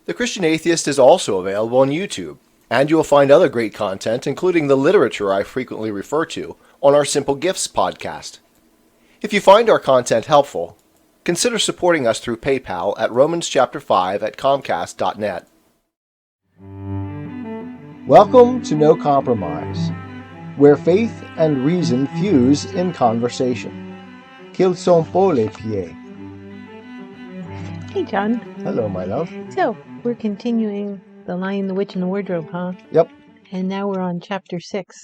The Christian Atheist is also available on YouTube, and you will find other great content, including the literature I frequently refer to, on our Simple Gifts podcast. If you find our content helpful, consider supporting us through PayPal at Romans chapter 5 at Comcast.net. Welcome to No Compromise, where faith and reason fuse in conversation. Qu'ils sont beaux, les pieds. Hey, John. Hello, my love. So, we're continuing The Lion, the Witch, and the Wardrobe, huh? Yep. And now we're on chapter 6.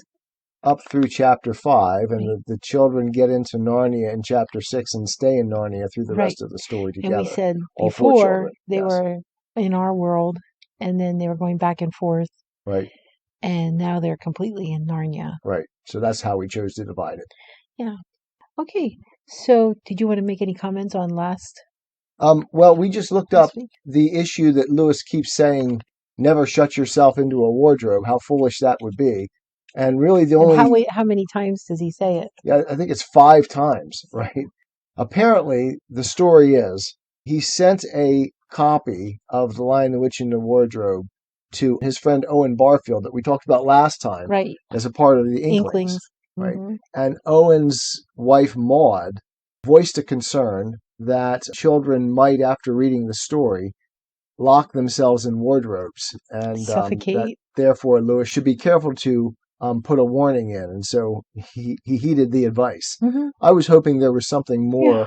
Up through chapter 5, and the children get into Narnia in chapter 6 and stay in Narnia through the rest of the story together. And we said All four before children, they yes. were in our world, and then they were going back and forth. Right. And now they're completely in Narnia. Right. So that's how we chose to divide it. Yeah. Okay. So, did you want to make any comments on last? Well, we just looked up week? the issue that Lewis keeps saying, never shut yourself into a wardrobe, how foolish that would be. And really the only... How many times does he say it? Yeah, I think it's 5 times, right? Apparently, the story is he sent a copy of The Lion, the Witch, and the Wardrobe to his friend Owen Barfield that we talked about last time, right, as a part of the Inklings. Right? Mm-hmm. And Owen's wife, Maud, voiced a concern that children might, after reading the story, lock themselves in wardrobes. And suffocate. That, therefore, Lewis should be careful to put a warning in. And so he heeded the advice. Mm-hmm. I was hoping there was something more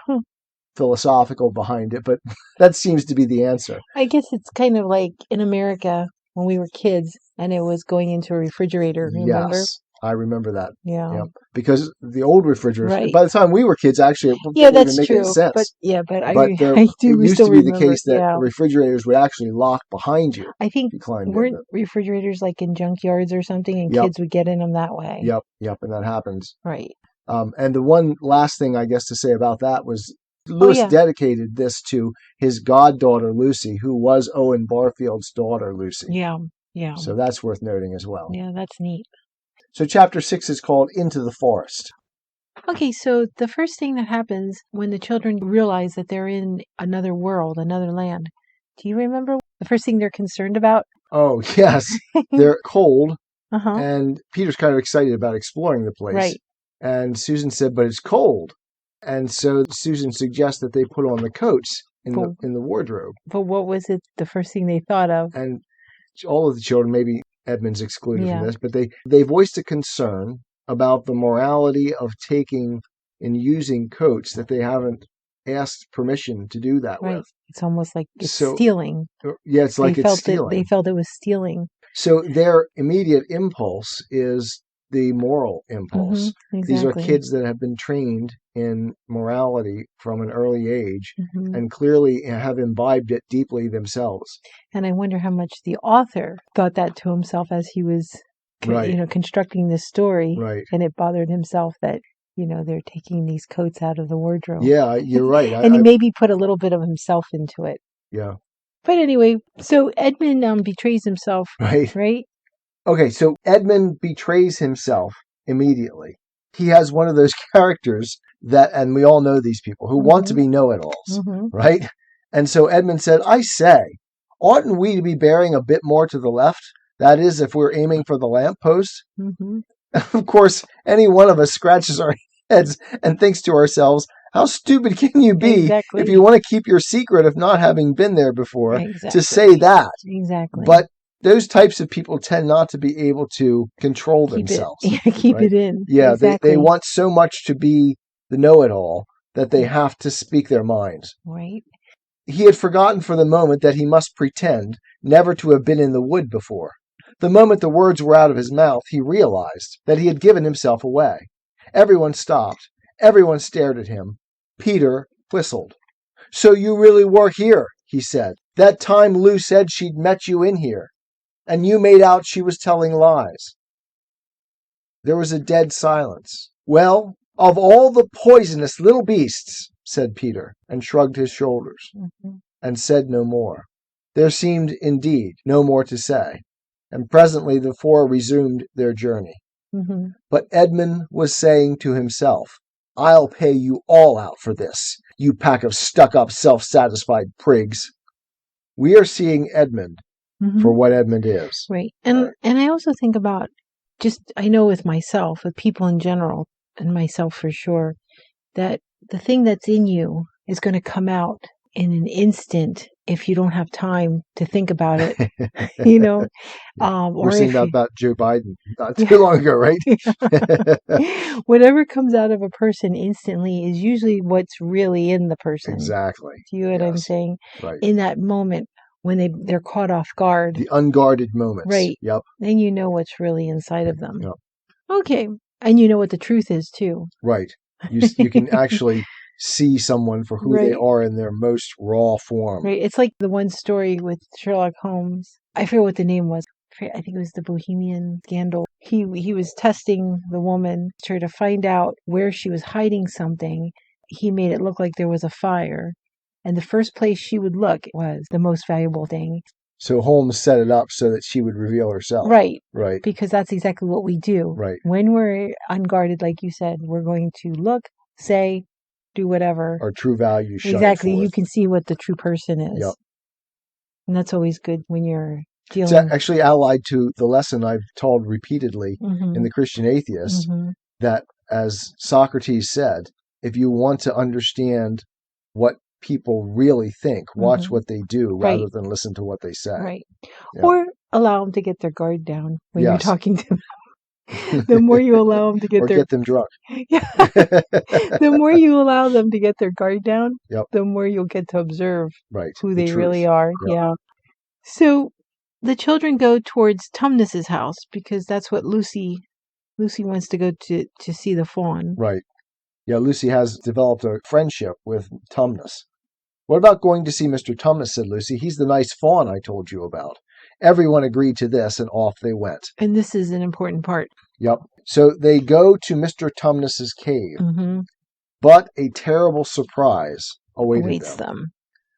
philosophical behind it, but that seems to be the answer. I guess it's kind of like in America when we were kids and it was going into a refrigerator, remember? Yes, I remember that. Yeah. Yep. Because the old refrigerators, right. By the time we were kids, actually, yeah, that's make true. any sense. But I it do used still to be remember, the case that refrigerators would actually lock behind you. I think weren't refrigerators like in junkyards or something, and kids would get in them that way. Yep, and that happens. Right. And the one last thing I guess to say about that was Lewis dedicated this to his goddaughter Lucy, who was Owen Barfield's daughter Lucy. Yeah. Yeah. So that's worth noting as well. Yeah, that's neat. So chapter 6 is called Into the Forest. Okay, so the first thing that happens when the children realize that they're in another world, another land, do you remember the first thing they're concerned about? Oh, yes. They're cold, uh-huh. And Peter's kind of excited about exploring the place. Right. And Susan said, but it's cold. And so Susan suggests that they put on the coats in the wardrobe. But what was it, the first thing they thought of? And all of the children, maybe Edmund's excluded from this, but they voiced a concern about the morality of taking and using coats that they haven't asked permission to do that with. It's almost like it's stealing. Yeah, it's like it's stealing. They felt it was stealing. So their immediate impulse is the moral impulse. Mm-hmm, exactly. These are kids that have been trained in morality from an early age and clearly have imbibed it deeply themselves. And I wonder how much the author thought that to himself as he was constructing this story. Right. And it bothered himself that, they're taking these coats out of the wardrobe. Yeah, you're right. And he maybe put a little bit of himself into it. Yeah. But anyway, so Edmund betrays himself. Right? Okay, so Edmund betrays himself immediately. He has one of those characters that, and we all know these people, who want to be know-it-alls, right? And so Edmund said, I say, oughtn't we to be bearing a bit more to the left? That is, if we're aiming for the lamppost. Of course, any one of us scratches our heads and thinks to ourselves, how stupid can you be if you want to keep your secret of not having been there before to say that? Exactly. But those types of people tend not to be able to control themselves. Keep it in. Yeah, they want so much to be the know-it-all that they have to speak their minds. Right. He had forgotten for the moment that he must pretend never to have been in the wood before. The moment the words were out of his mouth, he realized that he had given himself away. Everyone stopped. Everyone stared at him. Peter whistled. So you really were here, he said. That time Lou said she'd met you in here. And you made out she was telling lies. There was a dead silence. Well, of all the poisonous little beasts, said Peter, and shrugged his shoulders, and said no more. There seemed, indeed, no more to say, and presently the four resumed their journey. But Edmund was saying to himself, I'll pay you all out for this, you pack of stuck-up, self-satisfied prigs. We are seeing Edmund Mhm. for what Edmund is. Right. And I also think about I know with myself, with people in general, and myself for sure, that the thing that's in you is going to come out in an instant if you don't have time to think about it, you know, We're or seeing if that you, about Joe Biden not too yeah, long ago, right? whatever comes out of a person instantly is usually what's really in the person. Exactly. Do you know what I'm Yes. saying? Right. In that moment when they're caught off guard, The unguarded moments. right? Yep. Then you know what's really inside of them. Yep. Okay, and you know what the truth is too. Right. You can actually see someone for who they Right. are in their most raw form. Right. It's like the one story with Sherlock Holmes. I forget what the name was. I think it was the Bohemian Scandal. He was testing the woman to find out where she was hiding something. He made it look like there was a fire, and the first place she would look was the most valuable thing. So Holmes set it up so that she would reveal herself. Right. Right. Because that's exactly what we do. Right. When we're unguarded, like you said, we're going to look, say, do whatever. Our true value shine Exactly. forth. You can see what the true person is. Yep. And that's always good when you're It's dealing. actually allied to the lesson I've told repeatedly Mhm. in the Christian Atheist, Mhm. that, as Socrates said, if you want to understand what people really think, watch what they do rather Right. than listen to what they say. Right. Yeah. Or allow them to get their guard down when you're Yes. talking to them. The more you allow them to get Or their get them drunk. yeah, the more you allow them to get their guard down, Yep. the more you'll get to observe Right. who The they really truth. are. Yep. Yeah. So the children go towards Tumnus's house because that's what Lucy wants to go to see the fawn. Right. Yeah, Lucy has developed a friendship with Tumnus. What about going to see Mr. Tumnus, said Lucy. He's the nice fawn I told you about. Everyone agreed to this, and off they went. And this is an important part. Yep. So they go to Mr. Tumnus's cave, Mm-hmm. but a terrible surprise awaited Awaits them. them.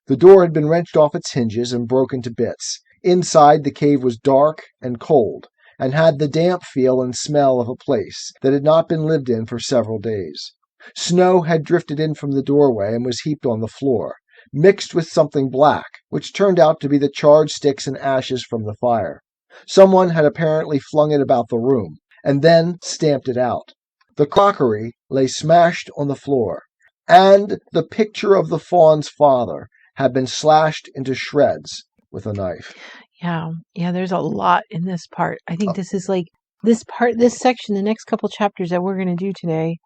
The door had been wrenched off its hinges and broken to bits. Inside, the cave was dark and cold, and had the damp feel and smell of a place that had not been lived in for several days. Snow had drifted in from the doorway and was heaped on the floor, mixed with something black, which turned out to be the charred sticks and ashes from the fire. Someone had apparently flung it about the room, and then stamped it out. The crockery lay smashed on the floor, and the picture of the fawn's father had been slashed into shreds with a knife. Yeah, there's a lot in this part. I think this is like this section, the next couple chapters that we're going to do today.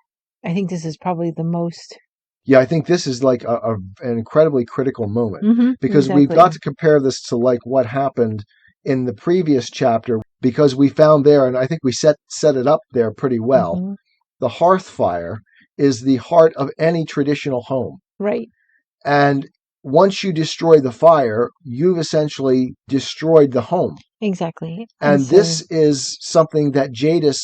I think this is probably the most. Yeah, I think this is like an incredibly critical moment, Mm-hmm, because we've got to compare this to like what happened in the previous chapter, because we found there, and I think we set it up there pretty well. Mm-hmm. The hearth fire is the heart of any traditional home. Right. And once you destroy the fire, you've essentially destroyed the home. Exactly. And this is something that Jadis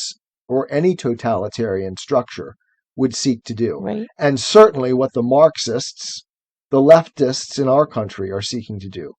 or any totalitarian structure would seek to do. Right. And certainly what the Marxists, the leftists in our country are seeking to do,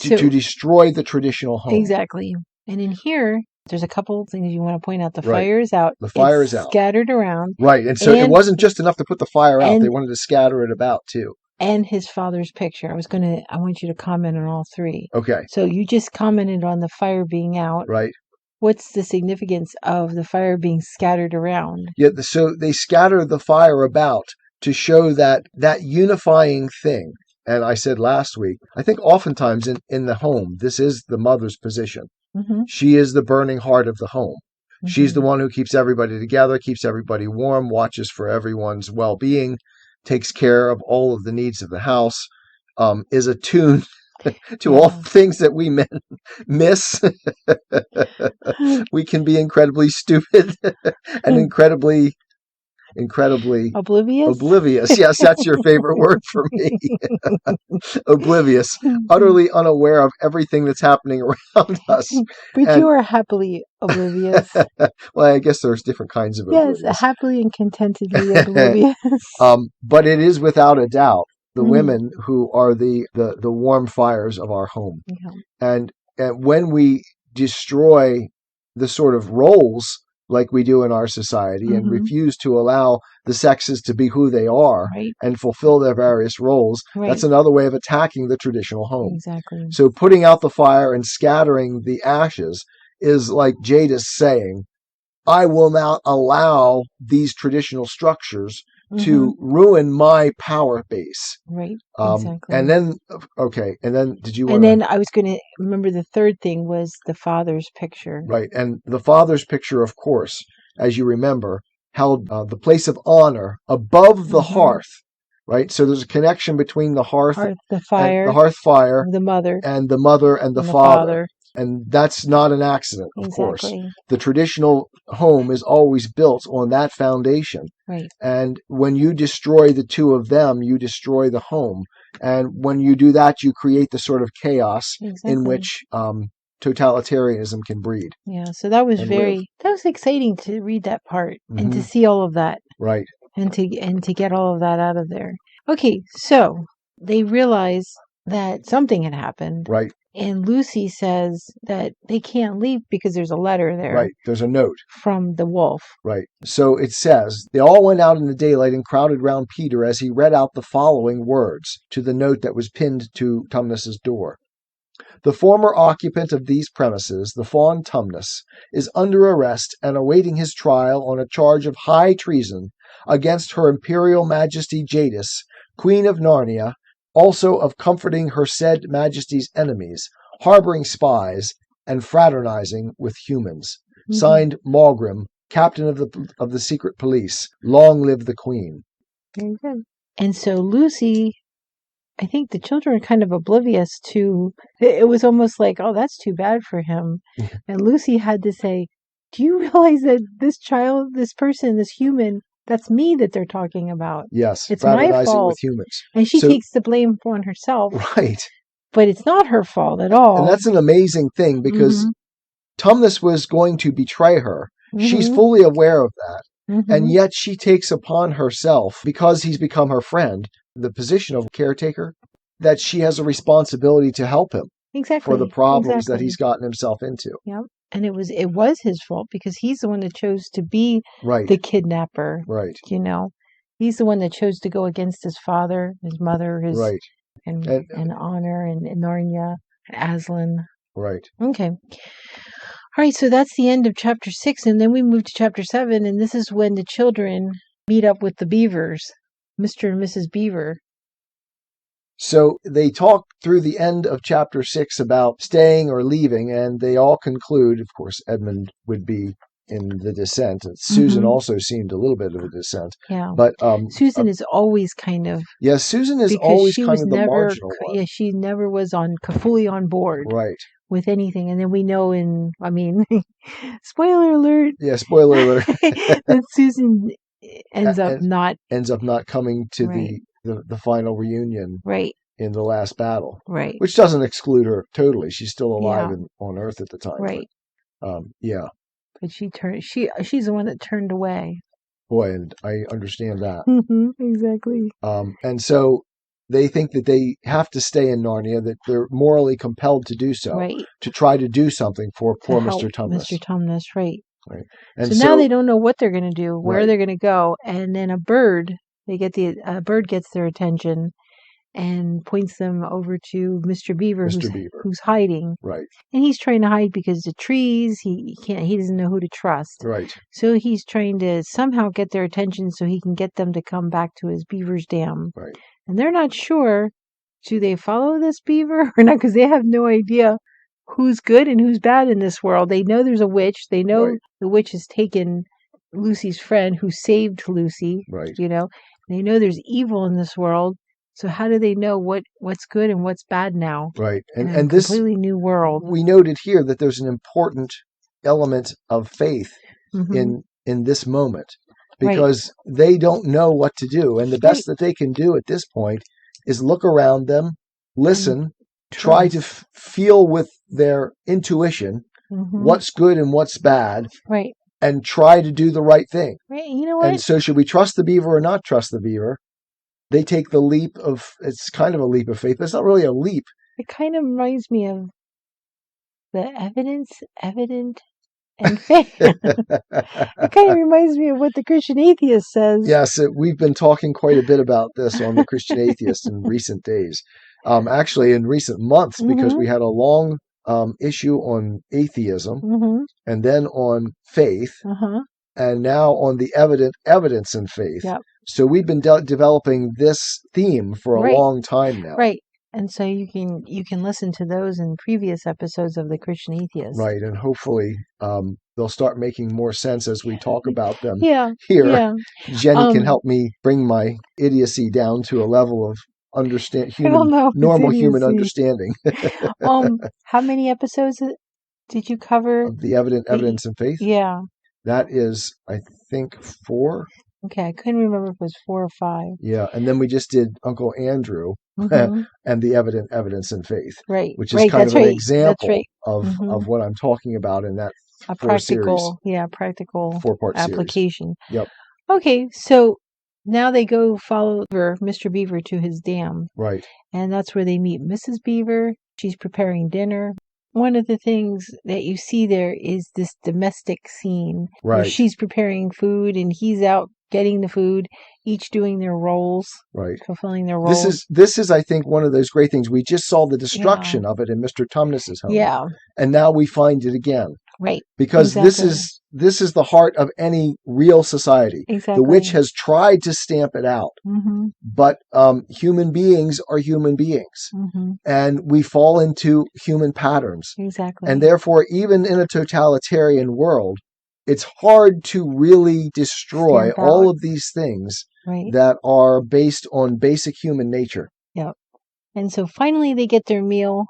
to destroy the traditional home. Exactly. And in here, there's a couple of things you want to point out. The Right. fire is out. The fire is out. Scattered around. Right. And so it wasn't just enough to put the fire out. They wanted to scatter it about too. And his father's picture. I want you to comment on all three. Okay. So you just commented on the fire being out. Right. What's the significance of the fire being scattered around? Yeah, so they scatter the fire about to show that unifying thing. And I said last week, I think oftentimes in the home, this is the mother's position. Mm-hmm. She is the burning heart of the home. Mm-hmm. She's the one who keeps everybody together, keeps everybody warm, watches for everyone's well-being, takes care of all of the needs of the house, is attuned to all things that we men miss. We can be incredibly stupid and incredibly oblivious. Yes, that's your favorite word for me. Oblivious, utterly unaware of everything that's happening around us. But you are happily oblivious. Well, I guess there's different kinds of oblivious. Yes, happily and contentedly oblivious. But it is without a doubt the women who are the warm fires of our home. Yeah. And when we destroy the sort of roles like we do in our society and Mhm. refuse to allow the sexes to be who they are Right. and fulfill their various roles, Right. that's another way of attacking the traditional home. Exactly. So putting out the fire and scattering the ashes is like Jadis saying, I will not allow these traditional structures Mhm. to ruin my power base. Right. Exactly. And then, okay, and then did you want And to? then I was going to remember the third thing was the father's picture. Right, and the father's picture, of course, as you remember, held the place of honor above the Mhm. hearth, right? So there's a connection between the hearth, The and fire, the hearth fire, the mother, and the mother and the and the father. father. And that's not an accident, of course. Exactly. The traditional home is always built on that foundation. Right. And when you destroy the two of them, you destroy the home. And when you do that, you create the sort of chaos Exactly. in which totalitarianism can breed. Yeah. So that was and that was exciting to read that part and to Mhm. see all of that Right. and to get all of that out of there. Okay. So they realize that something had happened. Right. And Lucy says that they can't leave because there's a letter there Right. There's a note. from the wolf. Right. So it says, they all went out in the daylight and crowded round Peter as he read out the following words to the note that was pinned to Tumnus's door. The former occupant of these premises, the Faun Tumnus, is under arrest and awaiting his trial on a charge of high treason against Her Imperial Majesty Jadis, Queen of Narnia, also of comforting her said Majesty's enemies, harboring spies, and fraternizing with humans. Mhm. Signed, Maugrim, Captain of the Secret Police. Long live the Queen. Very good. And so Lucy, I think the children are kind of oblivious to it. Was almost like, oh, that's too bad for him. And Lucy had to say, do you realize that this child, this person, this human, that's me that they're talking about? Yes, It's my fraternizing fault. with humans. And she So- takes the blame on herself, Right. but it's not her fault at all. And that's an amazing thing because Mhm. Tumnus was going to betray her. She's Mhm. fully aware of that. Mhm. And yet she takes upon herself, because he's become her friend, the position of caretaker, that she has a responsibility to help him Exactly. for the problems that Exactly. he's gotten himself into. Yep. And it was his fault because he's the one that chose to be Right. the kidnapper. Right. You know, he's the one that chose to go against his father, his mother, his Right. and And- Honor and Narnia, Aslan. Right. Okay. All right. So that's the end of chapter 6, and then we move to chapter 7, and this is when the children meet up with the Beavers, Mr. and Mrs. Beaver. So they talk through the end of chapter 6 about staying or leaving, and they all conclude, of course, Edmund would be in the dissent. And Susan Mhm. also seemed a little bit of a dissent. Yeah. But Susan is always kind of yes, Susan is because always she kind was of the never marginal one. yeah, she never was fully on board Right. with anything. And then we know spoiler alert, Yeah, spoiler alert. that Susan ends up not coming to Right. the final reunion right, in the last battle, right, which doesn't exclude her totally. She's still alive Yeah. on Earth at the time. right. But, yeah, But she's the one that turned away. boy, and I understand that. Exactly. And so they think that they have to stay in Narnia, that they're morally compelled to do so, Right. to try to do something for To poor help Mr. Tumnus. Mr. Tumnus, right. Right. And So now they don't know what they're going to do, where Right. they're going to go, and then a bird gets their attention and points them over to Mr. Beaver, Mr. Beaver. who's hiding, Right. and he's trying to hide because the trees. He doesn't know who to trust, Right. so he's trying to somehow get their attention so he can get them to come back to his beaver's dam. Right. And they're not sure, do they follow this beaver or not, because they have no idea who's good and who's bad in this world. They know there's a witch. They know Right. the witch has taken Lucy's friend who saved Lucy. Right. You know, they know there's evil in this world. So how do they know what's good and what's bad now? Right. In a And this, completely new world. we noted here that there's an important element of faith Mhm. in this moment, Right. because they don't know what to do, and the best that they can do at this point is look around them, listen, try to feel with their intuition Mhm. what's good and what's bad, Right. and try to do the right thing. Right. You know what? And so, should we trust the beaver or not trust the beaver? They take the leap of, it's kind of a leap of faith, but it's not really a leap. It kind of reminds me of the evident and faith. It kind of reminds me of what the Christian Atheist says. Yes, we've been talking quite a bit about this on the Christian Atheist in recent days. Actually, in recent months, because we had a long issue on atheism, and then on faith, and now on the evidence in faith. Yep. So we've been developing this theme for a long time now. Right. And so you can listen to those in previous episodes of the Christian Atheist. Right, and hopefully they'll start making more sense as we talk about them here. Yeah. Jenny can help me bring my idiocy down to a level of normal human understanding. How many episodes did you cover? Of the evidence and faith? Yeah. That is, I think, 4. Okay, I couldn't remember if it was 4 or 5. Yeah, and then we just did Uncle Andrew and the evidence and faith, right? Which is kind of an example of what I'm talking about in that practical 4-part application. Series. Yep. Okay, so now they go follow Mr. Beaver to his dam, right? And that's where they meet Mrs. Beaver. She's preparing dinner. One of the things that you see there is this domestic scene where she's preparing food and he's out getting the food, each doing their roles, fulfilling their roles. This is, I think, one of those great things. We just saw the destruction of it in Mr. Tumnus's home. Yeah. And now we find it again. Right. Because this is the heart of any real society. Exactly. The witch has tried to stamp it out. But human beings are human beings. And we fall into human patterns. Exactly. And therefore, even in a totalitarian world, it's hard to really destroy all of these things that are based on basic human nature. Yep. And so finally they get their meal.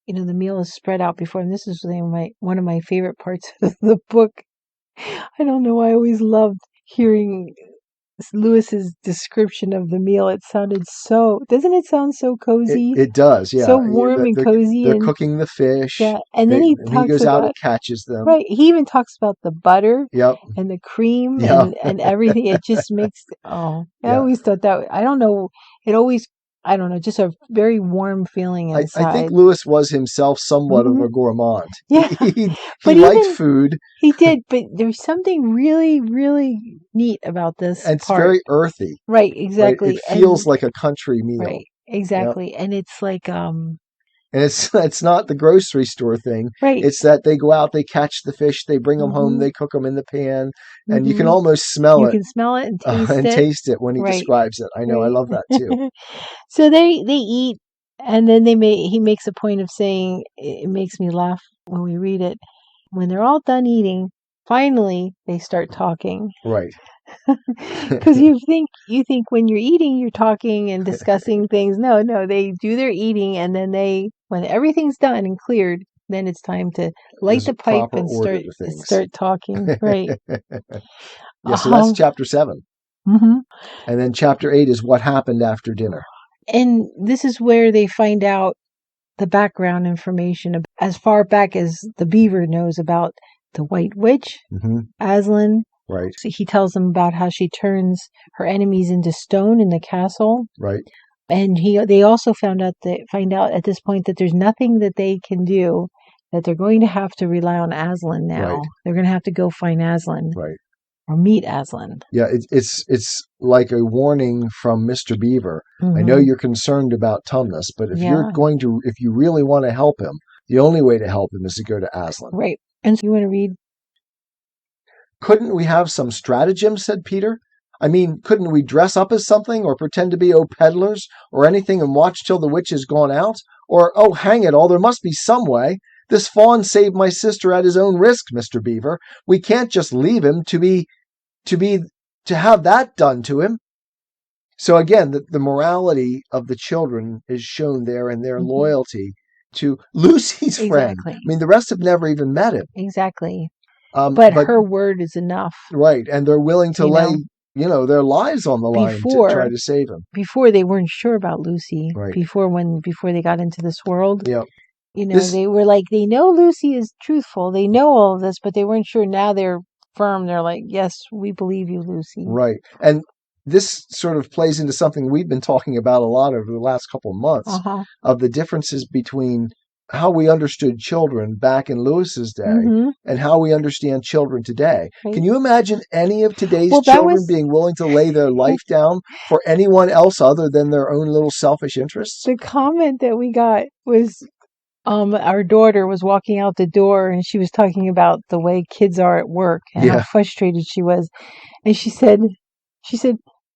You know, the meal is spread out before them. This is one of my favorite parts of the book. I don't know. I always loved hearing Lewis's description of the meal. It sounded doesn't it sound so cozy? It does, yeah. So warm and cozy. They're cooking the fish. Yeah, and then he goes out and catches them. Right. He even talks about the butter and the cream and everything. It just makes, I always thought that, I don't know, just a very warm feeling inside. I think Lewis was himself somewhat of a gourmand. Yeah. He liked food. He did, but there's something really, really neat about this and it's very earthy. Right, exactly. It feels like a country meal. Right, exactly. Yep. And it's like... And it's not the grocery store thing. Right. It's that they go out, they catch the fish, they bring them home, they cook them in the pan, and you can almost smell it. You can smell it and taste it. When he describes it. I know, I love that too. So they eat, and then he makes a point of saying, it makes me laugh when we read it, when they're all done eating, finally they start talking. Right. Because you think when you're eating, you're talking and discussing things. No, they do their eating, and then when everything's done and cleared, then it's time to light the pipe and start talking. Right. Yeah, so that's chapter 7. And then chapter 8 is what happened after dinner. And this is where they find out the background information as far back as the Beaver knows about the White Witch, Aslan. Right. So he tells them about how she turns her enemies into stone in the castle. Right. And they also find out at this point that there's nothing that they can do, that they're going to have to rely on Aslan now. Right. They're going to have to go find Aslan. Right. Or meet Aslan. Yeah, it's like a warning from Mr. Beaver. I know you're concerned about Tumnus, but if you really want to help him, the only way to help him is to go to Aslan. Right. And so you want to read? Couldn't we have some stratagem, said Peter. I mean, couldn't we dress up as something or pretend to be peddlers or anything and watch till the witch has gone out? Or, hang it all, there must be some way. This fawn saved my sister at his own risk, Mr. Beaver. We can't just leave him to have that done to him. So again, the morality of the children is shown there and their loyalty to Lucy's friend. I mean, the rest have never even met him. Exactly. But her word is enough. Right. And they're willing to lay, their lives on the line to try to save him. Before they weren't sure about Lucy. Right. Before they got into this world. Yeah. They were like, they know Lucy is truthful. They know all of this, but they weren't sure. Now they're firm. They're like, yes, we believe you, Lucy. Right. And this sort of plays into something we've been talking about a lot over the last couple of months of the differences between how we understood children back in Lewis's day Mm-hmm. and how we understand children today. Right. Can you imagine any of today's Well, that children was being willing to lay their life down for anyone else other than their own little selfish interests? the comment that we got was our daughter was walking out the door and she was talking about the way kids are at work and how Yeah. frustrated she was. And she said,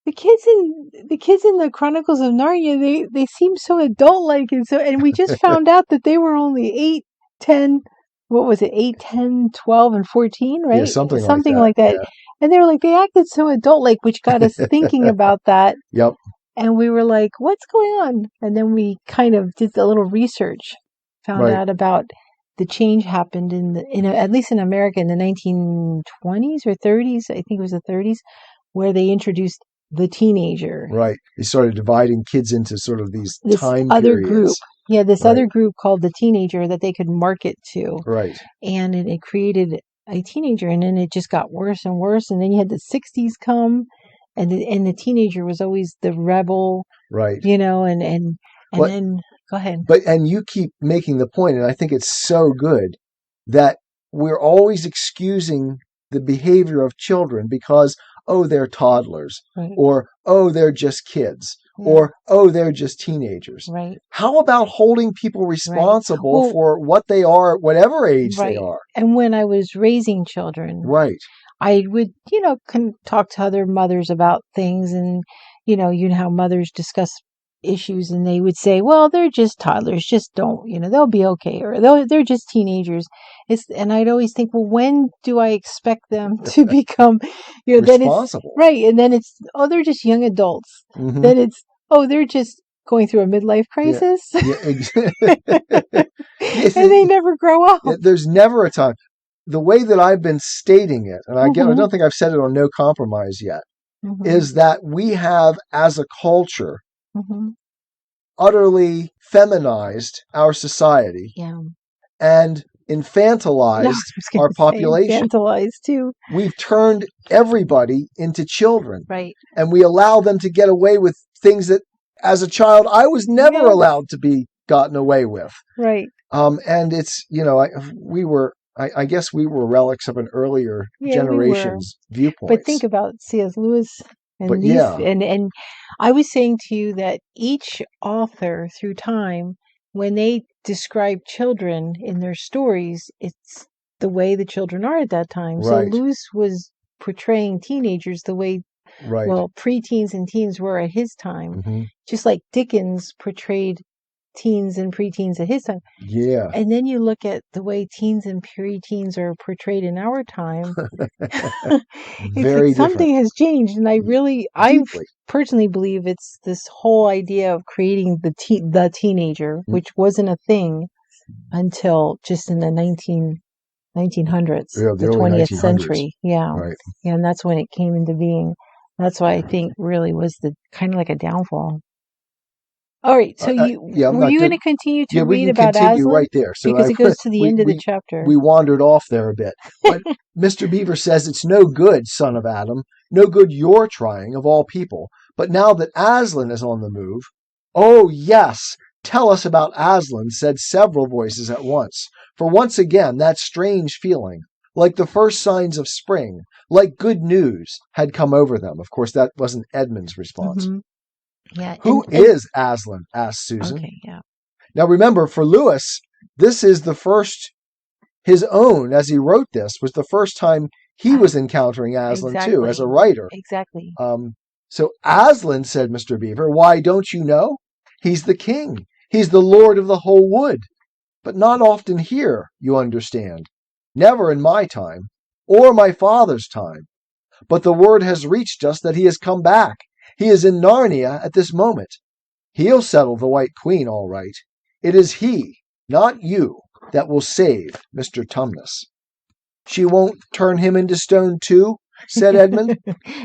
the kids in the Chronicles of Narnia, they seem so adult-like, and we just found out that they were only 8, 10, what was it, 8, 10, 12, and 14, right? Yeah, something like that. Yeah. And they were like, they acted so adult-like, which got us thinking about that. Yep. And we were like, what's going on? And then we kind of did a little research, found Right. out about the change happened at least in America in the 1920s or 30s. I think it was the 30s, where they introduced the teenager. Right. They started dividing kids into sort of these This time other periods. group. Yeah, this Right. other group called the teenager that they could market to. Right. And it created a teenager, and then it just got worse and worse. And then you had the 60s come, and the teenager was always the rebel, Right. and But- then go ahead. And you keep making the point, and I think it's so good that we're always excusing the behavior of children because, oh, they're toddlers, Right. or, oh, they're just kids, Yeah. or, oh, they're just teenagers. Right. How about holding people responsible Well, for what they are at whatever age they Right. are? And when I was raising children, Right. I would, talk to other mothers about things, and you know how mothers discuss issues, and they would say, "Well, they're just toddlers, just don't, they'll be okay," or they're just teenagers. And I'd always think, well, when do I expect them to become, then it's Responsible. right, and then it's, oh, they're just young adults. Mhm. Then it's, oh, they're just going through a midlife crisis, and they never grow up. There's never a time. The way that I've been stating it, and again, I Mhm. don't think I've said it on No Compromise yet, Mhm. is that we have, as a culture, Mhm. utterly feminized our society Yeah. and Yeah, I infantilized was gonna our say population. infantilized too. We've turned everybody into children, Right. and we allow them to get away with things that, as a child, I was never Yeah. allowed to be gotten away with. Right. And it's, I guess we were relics of an earlier Yeah, we were. generation's viewpoints. But think about C.S. Lewis and But these, yeah. and I was saying to you that each author through time, when they describe children in their stories, it's the way the children are at that time. So Right. Lewis was portraying teenagers the way, Right. well, preteens and teens were at his time, Mhm. just like Dickens portrayed teens and preteens at his time. Yeah. And then you look at the way teens and preteens are portrayed in our time. It's Very like something has changed, and I Deeply. personally believe it's this whole idea of creating the teenager, Mm. which wasn't a thing until just in the 1900s, Yeah, the the early 20th 1900s. century. Yeah. Right. Yeah, and that's when it came into being. That's why I think really was the kind of like a downfall. All right, so I'm were not you good. going to continue to Yeah, we read can about continue Aslan? right there. So Because it goes to the end of the chapter. we wandered off there a bit. But Mr. Beaver says, it's no good, son of Adam, no good you're trying, of all people. But now that Aslan is on the move, oh yes, tell us about Aslan, said several voices at once. For once again, that strange feeling, like the first signs of spring, like good news, had come over them. Of course, that wasn't Edmund's response. Mhm. Yeah. Who is Aslan? Asked Susan. Okay, yeah. Now remember, for Lewis, this is the first, his own, as he wrote this, was the first time he was encountering Aslan too, as a writer. Exactly. So Aslan, said Mr. Beaver, why, don't you know? He's the king. He's the lord of the whole wood. But not often here, you understand. Never in my time, or my father's time. But the word has reached us that he has come back. He is in Narnia at this moment. He'll settle the White Queen all right. It is he, not you, that will save Mr. Tumnus. She won't turn him into stone too, said Edmund.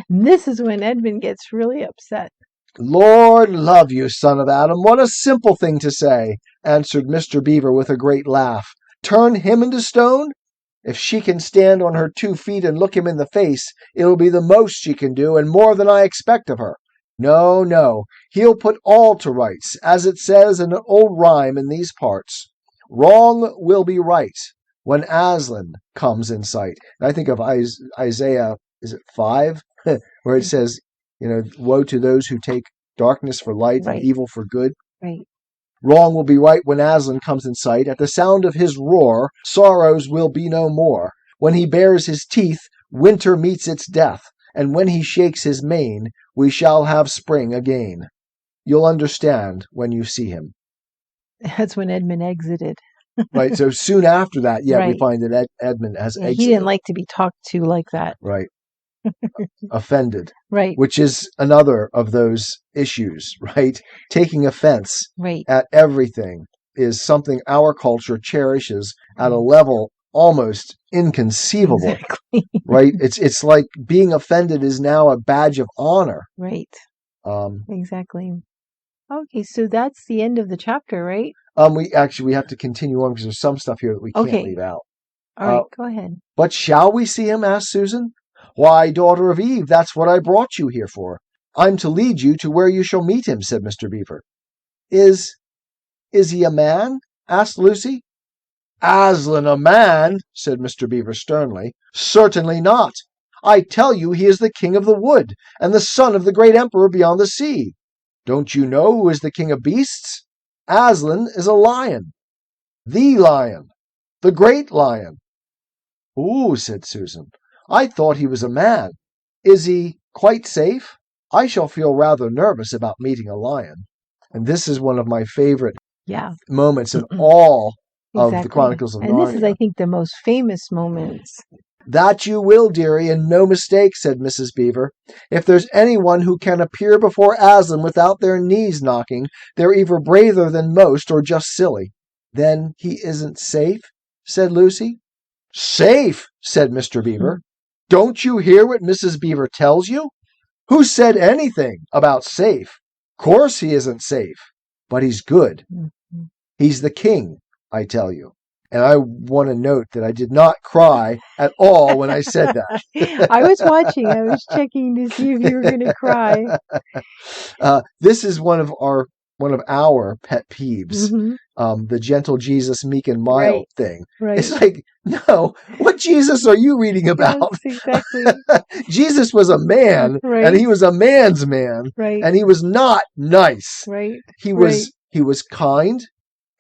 This is when Edmund gets really upset. Lord love you, son of Adam, what a simple thing to say, answered Mr. Beaver with a great laugh. Turn him into stone? If she can stand on her 2 feet and look him in the face, it'll be the most she can do, and more than I expect of her. No, no, he'll put all to rights, as it says in an old rhyme in these parts. Wrong will be right when Aslan comes in sight. And I think of Isaiah, is it 5? Where it says, woe to those who take darkness for light and Right. evil for good. Right. Wrong will be right when Aslan comes in sight. At the sound of his roar, sorrows will be no more. When he bares his teeth, winter meets its death. And when he shakes his mane, we shall have spring again. You'll understand when you see him. That's when Edmund exited. Right. So soon after that, we Right. find that Edmund has Yeah, exited. he didn't like to be talked to like that. Right. Offended. Right. Which is another of those issues, right? Taking offense Right. at everything is something our culture cherishes at a level almost inconceivable. Exactly. Right? It's like being offended is now a badge of honor. Right. Um, Exactly. Okay, so that's the end of the chapter, right? we have to continue on because there's some stuff here that we can't leave out. All right, go ahead. But shall we see him? Asked Susan. Why, daughter of Eve, that's what I brought you here for. I'm to lead you to where you shall meet him, said Mr. Beaver. Is he a man? Asked Lucy. Aslan a man, said Mr. Beaver sternly. Certainly not. I tell you he is the king of the wood, and the son of the great emperor beyond the sea. Don't you know who is the king of beasts? Aslan is a lion. The great lion. Ooh, said Susan. I thought he was a man. Is he quite safe? I shall feel rather nervous about meeting a lion. And this is one of my favorite moments in all of the Chronicles of Narnia. And this is, I think, the most famous moments. That you will, dearie, and no mistake, said Mrs. Beaver. If there's anyone who can appear before Aslan without their knees knocking, they're either braver than most or just silly. Then he isn't safe, said Lucy. Safe, said Mr. Beaver. Don't you hear what Mrs. Beaver tells you? Who said anything about safe? Course he isn't safe, but he's good. He's the king, I tell you. And I want to note that I did not cry at all when I said that. I was watching. I was checking to see if you were going to cry. This is one of our pet peeves. The gentle Jesus, meek and mild thing. Right. It's like, no, what Jesus are you reading about? Yes, exactly. Jesus was a man, and he was a man's man, and he was not nice. Right. He was kind,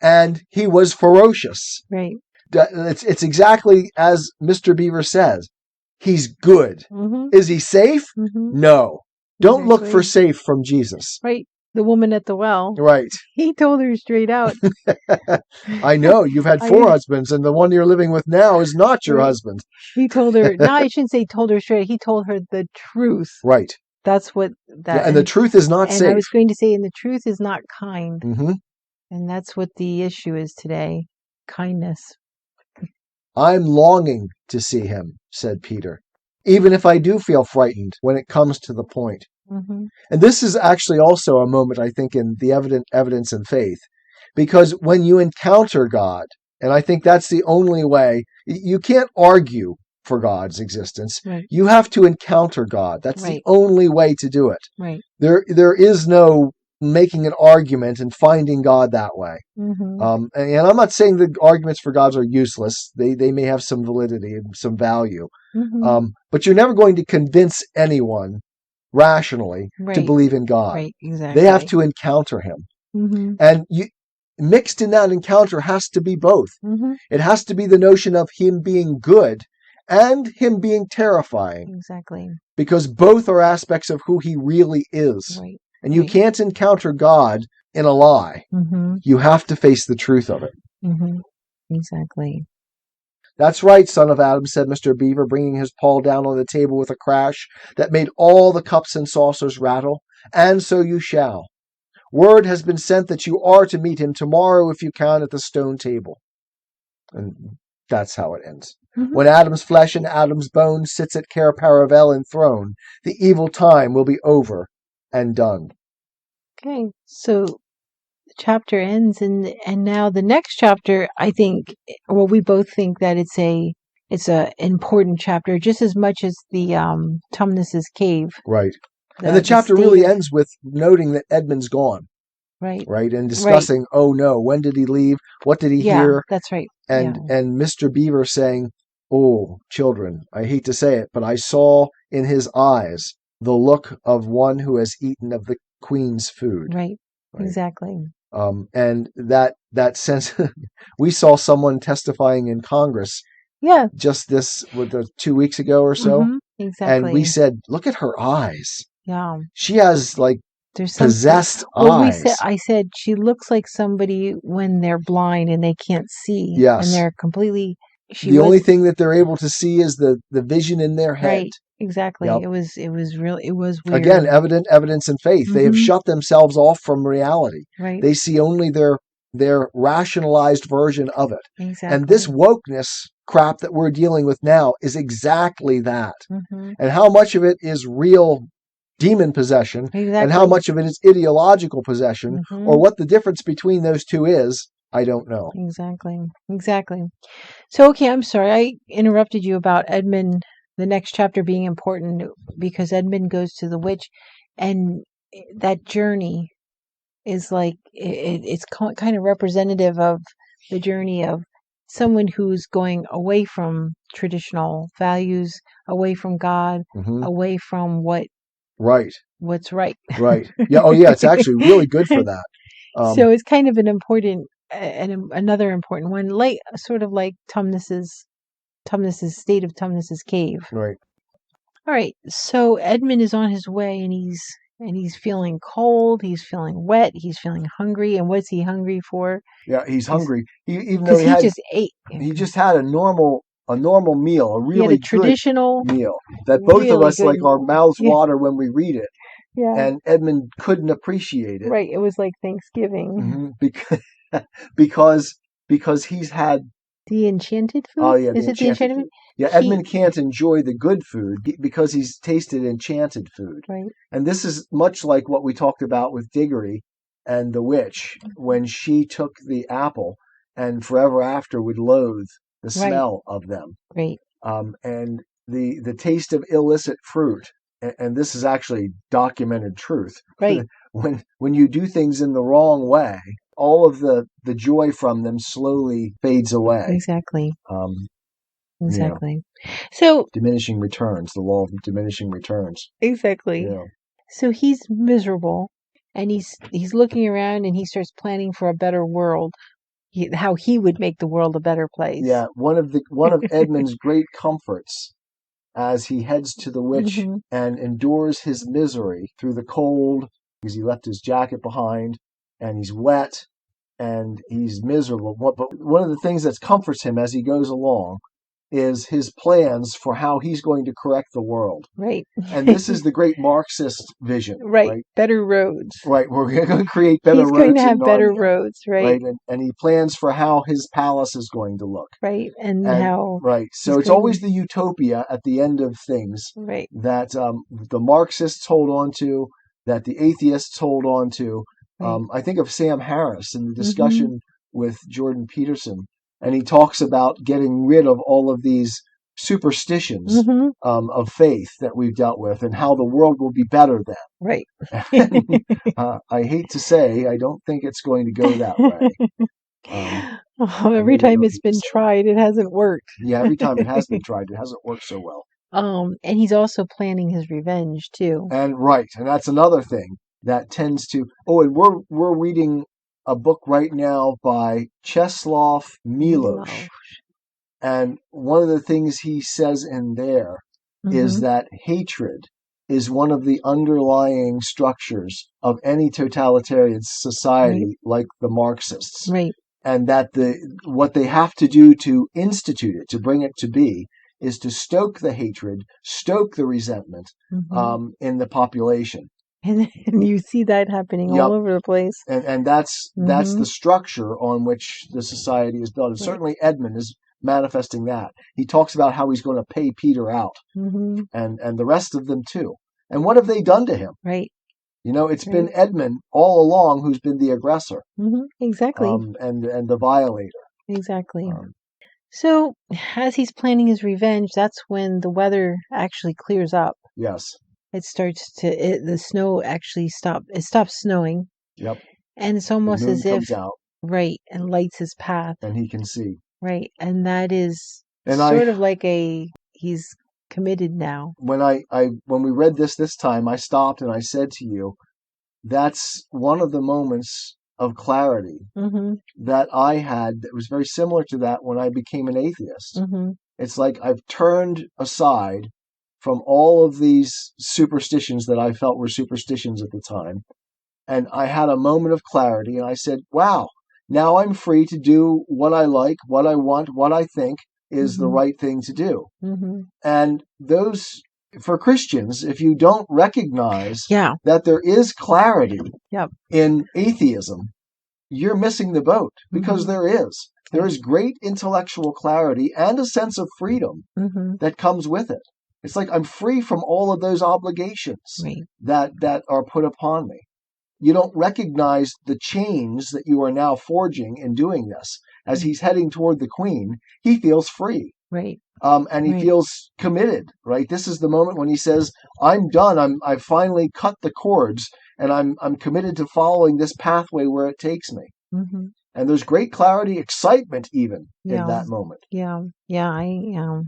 and he was ferocious. Right. It's exactly as Mr. Beaver says. He's good. Is he safe? No. Don't look for safe from Jesus. Right. The woman at the well. Right. He told her straight out. I know. You've had 4 husbands, and the one you're living with now is not your husband. He told her, no, I shouldn't say told her straight. He told her the truth. Right. That's what that. And the truth is not safe. And I was going to say, and the truth is not kind. Mm-hmm. And that's what the issue is today. Kindness. I'm longing to see him, said Peter, even if I do feel frightened when it comes to the point. And this is actually also a moment, I think, in the evidence and faith, because when you encounter God, and I think that's the only way, you can't argue for God's existence. Right. You have to encounter God. That's the only way to do it. Right. There is no making an argument and finding God that way. And I'm not saying the arguments for God are useless. They may have some validity and some value. But you're never going to convince anyone rationally to believe in God. Right, exactly. They have to encounter him. And mixed in that encounter has to be both. It has to be the notion of him being good and him being terrifying. Exactly. Because both are aspects of who he really is. Right. And you can't encounter God in a lie. You have to face the truth of it. Exactly. That's right, son of Adam, said Mr. Beaver, bringing his paw down on the table with a crash that made all the cups and saucers rattle. And so you shall. Word has been sent that you are to meet him tomorrow if you can at the stone table. And that's how it ends. When Adam's flesh and Adam's bones sits at Cair Paravel enthroned, the evil time will be over and done. Okay, so the chapter ends, and now the next chapter, I think, well, we both think that it's a important chapter, just as much as the Tumnus's cave. Right. And the chapter really ends with noting that Edmund's gone. Right. right? And discussing, oh no, when did he leave? What did he Yeah, hear? that's right. And Mr. Beaver saying, oh, children, I hate to say it, but I saw in his eyes the look of one who has eaten of the queen's food. Right. Right? Exactly. And that sense, we saw someone testifying in Congress Yeah. just 2 weeks ago or so. Exactly. And we said, look at her eyes. Yeah. She has like There's possessed well, eyes. I said she looks like somebody when they're blind and they can't see. Yes. And they're completely. Only thing that they're able to see is the vision in their head. Right. Exactly. Yep. It was weird. Again, evidence and faith. They have shut themselves off from reality. Right. They see only their rationalized version of it. Exactly. And this wokeness crap that we're dealing with now is exactly that. And how much of it is real demon possession and how much of it is ideological possession, or what the difference between those two is, I don't know. Exactly. So, okay, I'm sorry. I interrupted you about Edmund, the next chapter being important because Edmund goes to the witch, and that journey is like, it's kind of representative of the journey of someone who's going away from traditional values, away from God, away from what's right. Right. Yeah. Oh, yeah. It's actually really good for that. So it's kind of an important, another important one, like sort of like Tumnus's State of Tumnus's Cave. Right. All right. So Edmund is on his way, and he's feeling cold. He's feeling wet. He's feeling hungry. And what's he hungry for? Yeah, he's hungry. Even though he just ate. He just had a normal meal, a really good traditional meal that both of us like our mouths Yeah. water when we read it. Yeah. And Edmund couldn't appreciate it. Right. It was like Thanksgiving. Because he's had the enchanted food. Oh yeah, is it the enchanted food? Yeah, Edmund can't enjoy the good food because he's tasted enchanted food. Right. And this is much like what we talked about with Diggory and the witch when she took the apple and forever after would loathe the smell of them. Right. And the taste of illicit fruit. And this is actually documented truth. Right. When you do things in the wrong way, all of the joy from them slowly fades away. Exactly. Exactly. So diminishing returns, the law of diminishing returns. Exactly. Yeah. So he's miserable, and he's looking around, and he starts planning for a better world. How he would make the world a better place. Yeah. One of Edmund's great comforts as he heads to the witch and endures his misery through the cold because he left his jacket behind and he's wet and he's miserable. But one of the things that comforts him as he goes along is his plans for how he's going to correct the world. Right. And this is the great Marxist vision. Right. Better roads. Right. We're going to create better roads. He's going to have better roads. Right. And he plans for how his palace is going to look. Right. And how. Right. So it's always the utopia at the end of things. Right. That the Marxists hold on to, that the atheists hold on to. Right. I think of Sam Harris in the discussion with Jordan Peterson. And he talks about getting rid of all of these superstitions of faith that we've dealt with and how the world will be better then. Right. I hate to say, I don't think it's going to go that way. Every time it's been tried, it hasn't worked. Yeah, every time it has been tried, it hasn't worked so well. And he's also planning his revenge, too. And that's another thing that tends to... Oh, and we're reading a book right now by Czeslaw Miłosz. And one of the things he says in there is that hatred is one of the underlying structures of any totalitarian society like the Marxists. Right. And that what they have to do to institute it, to bring it to be, is to stoke the hatred, stoke the resentment in the population. And you see that happening all over the place. And that's the structure on which the society is built. And certainly Edmund is manifesting that. He talks about how he's going to pay Peter out and the rest of them too. And what have they done to him? Right. It's been Edmund all along who's been the aggressor. Exactly. And the violator. Exactly. So as he's planning his revenge, that's when the weather actually clears up. Yes. It starts to, the snow actually stops snowing. Yep. And it's The almost moon as if, comes out right, and lights his path. and he can see. Right. And that is And sort of like he's committed now. when we read this time, I stopped and I said to you, that's one of the moments of clarity Mm-hmm. that I had that was very similar to that when I became an atheist. Mm-hmm. It's like I've turned aside from all of these superstitions that I felt were superstitions at the time. And I had a moment of clarity and I said, wow, now I'm free to do what I like, what I want, what I think is the Mm-hmm. right thing to do. Mm-hmm. And for Christians, if you don't recognize Yeah. that there is clarity Yep. in atheism, you're missing the boat, because Mm-hmm. there is. There is great intellectual clarity and a sense of freedom Mm-hmm. that comes with it. It's like I'm free from all of those obligations Right. that are put upon me. You don't recognize the chains that you are now forging in doing this. As he's heading toward the Queen, he feels free. Right. And he Right. feels committed, right? This is the moment when he says, I'm done. I've finally cut the cords and I'm committed to following this pathway where it takes me. Mm-hmm. And there's great clarity, excitement even in Yeah. that moment. Yeah. Yeah.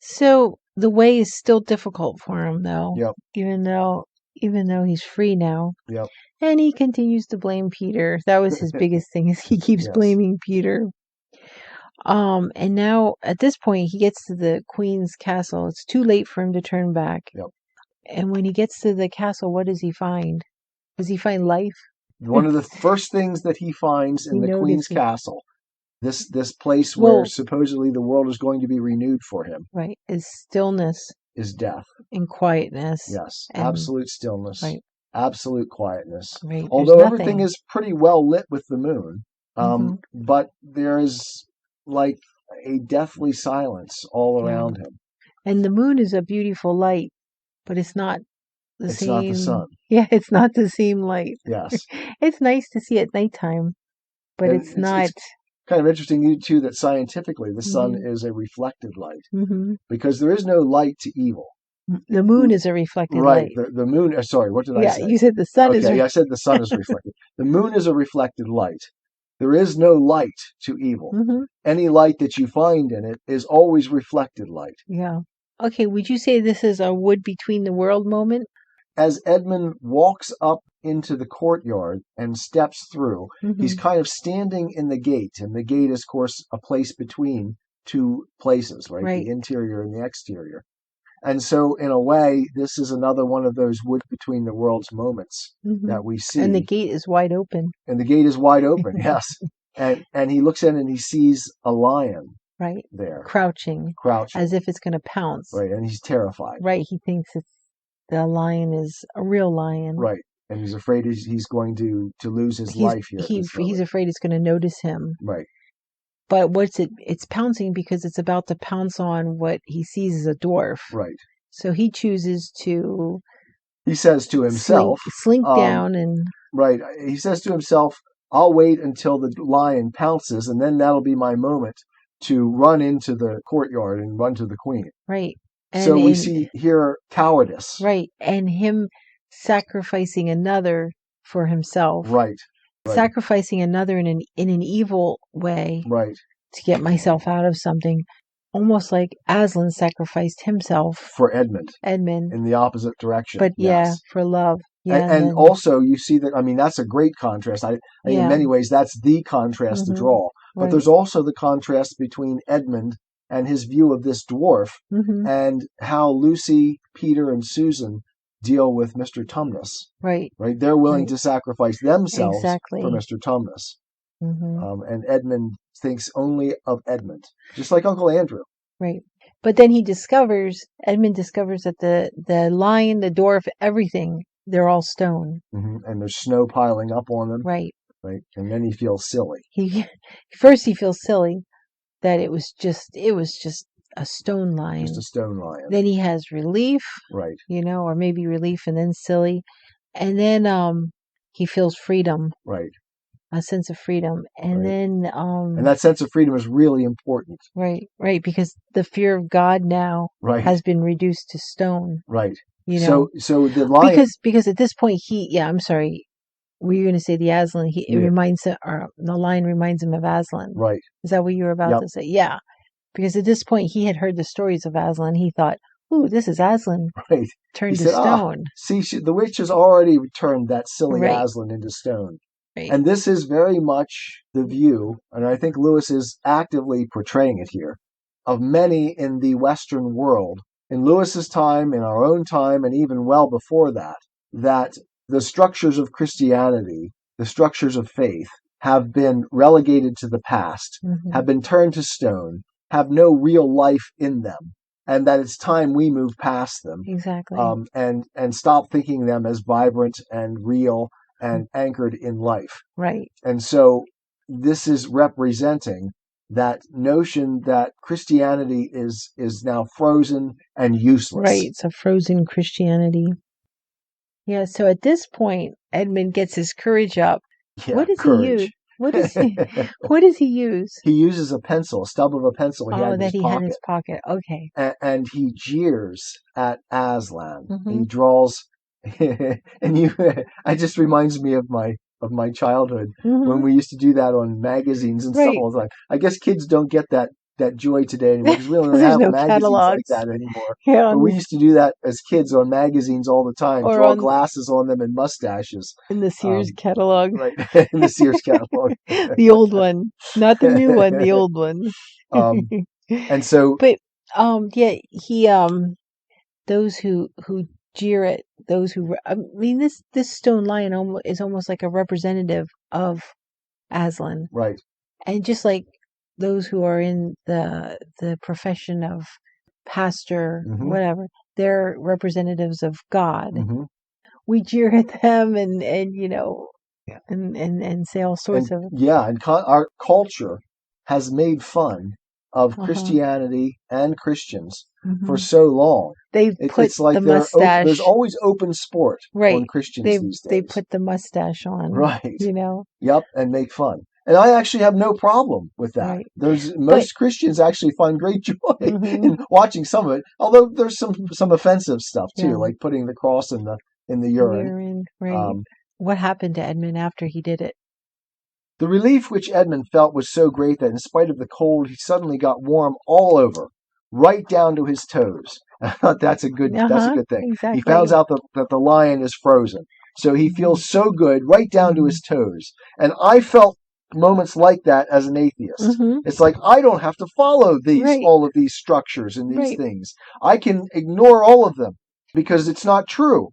So the way is still difficult for him, though. Yep. Even though he's free now. Yep. And he continues to blame Peter. That was his biggest thing, is he keeps Yes. blaming Peter. And now at this point he gets to the Queen's castle. It's too late for him to turn back. Yep. And when he gets to the castle, what does he find? Does he find life? One of the first things that he finds in the Queen's castle, this place where supposedly the world is going to be renewed for him, right, is stillness, is death. And quietness. Yes, and, absolute stillness, right. Absolute quietness. Right. Although everything is pretty well lit with the moon, but there is like a deathly silence all around him. And the moon is a beautiful light, but it's not the it's same. Not the sun. Yeah, it's not the same light. Yes. It's nice to see at nighttime, but it's not. It's kind of interesting, too, that scientifically the sun is a reflected light, because there is no light to evil. The moon is a reflected light. Right. The moon. Sorry, what did I say? Yeah, you said the sun is. Okay, I said the sun is reflected. The moon is a reflected light. There is no light to evil. Any light that you find in it is always reflected light. Yeah. Okay, would you say this is a wood between the world moment? As Edmund walks up into the courtyard and steps through, he's kind of standing in the gate, and the gate is, of course, a place between two places, right? The interior and the exterior. And so, in a way, this is another one of those wood between the worlds moments that we see. And the gate is wide open. And the gate is wide open, yes. And he looks in and he sees a lion there. Crouching. As if it's going to pounce. Right, and he's terrified. Right, he thinks the lion is a real lion. Right, and he's afraid he's going to lose his life here. He's afraid it's going to notice him. Right. But it's pouncing because it's about to pounce on what he sees as a dwarf. Right. So he chooses to... He says to himself... Slink down and... Right. He says to himself, I'll wait until the lion pounces, and then that'll be my moment to run into the courtyard and run to the Queen. Right. So we see here cowardice. Right. And him sacrificing another for himself. Right. Sacrificing another in an evil way, right, to get myself out of something, almost like Aslan sacrificed himself for Edmund in the opposite direction. But for love. Yeah, and also you see that. I mean, that's a great contrast. I in many ways that's the contrast to draw. But there's also the contrast between Edmund and his view of this dwarf, and how Lucy, Peter, and Susan deal with Mr. Tumnus. Right. They're willing to sacrifice themselves for Mr. Tumnus. And Edmund thinks only of Edmund, just like Uncle Andrew. Right. But then Edmund discovers that the lion, the dwarf, everything, they're all stone. And there's snow piling up on them. Right. Right. And then he feels silly. First he feels silly that it was just a stone lion. Just a stone lion. Then he has relief. Right. Or maybe relief and then silly. And then he feels freedom. Right. A sense of freedom. And then and that sense of freedom is really important. Right, because the fear of God now has been reduced to stone. Right. So the lion because at this point I'm sorry. were you going to say the Aslan? It Yeah. reminds him, or the lion reminds him of Aslan. Right. Is that what you were about Yep. to say? Yeah. Because at this point he had heard the stories of Aslan. He thought, ooh, this is Aslan Right. He turned to said, stone. see, the witch has already turned that silly Right. Aslan into stone. Right. And this is very much the view, and I think Lewis is actively portraying it here, of many in the Western world, in Lewis's time, in our own time, and even well before that the structures of Christianity, the structures of faith, have been relegated to the past, have been turned to stone, have no real life in them, and that it's time we move past them. Exactly. And stop thinking them as vibrant and real and anchored in life. Right. And so this is representing that notion that Christianity is now frozen and useless. Right. It's a frozen Christianity. Yeah. So at this point, Edmund gets his courage up. Yeah, what does courage. he use? What does he use? He uses a pencil, a stub of a pencil he had in that his he pocket. had in his pocket. Okay. And he jeers at Aslan. Mhm. He draws, and it just reminds me of my childhood when we used to do that on magazines and stuff Right. all the time. I guess kids don't get that joy today anymore because we don't There's have no magazines catalogs. like that anymore. Yeah. But we used to do that as kids on magazines all the time, Or draw on- glasses on them and mustaches. in the Sears catalog. Right, in the Sears catalog. The old one, not the new one, the old one. And so, But yeah, he those who jeer at those who, I mean, this stone lion is almost like a representative of Aslan, right, and just like those who are in the profession of pastor, whatever, they're representatives of God. We jeer at them and you know, and say all sorts of our culture has made fun of Christianity and Christians for so long. They've put it's like the mustache. There's always open sport on Christians these days. They put the mustache on, right? You know. Yep, and make fun. And I actually have no problem with that. Right. Most Christians actually find great joy in watching some of it. Although there's some offensive stuff too, like putting the cross in the urine. Right. What happened to Edmund after he did it? The relief which Edmund felt was so great that in spite of the cold, he suddenly got warm all over, right down to his toes. I thought that's a good thing. Exactly. He finds out that the lion is frozen. So he feels so good right down to his toes. And I felt moments like that as an atheist. It's like I don't have to follow all of these structures and these things. I can ignore all of them because it's not true.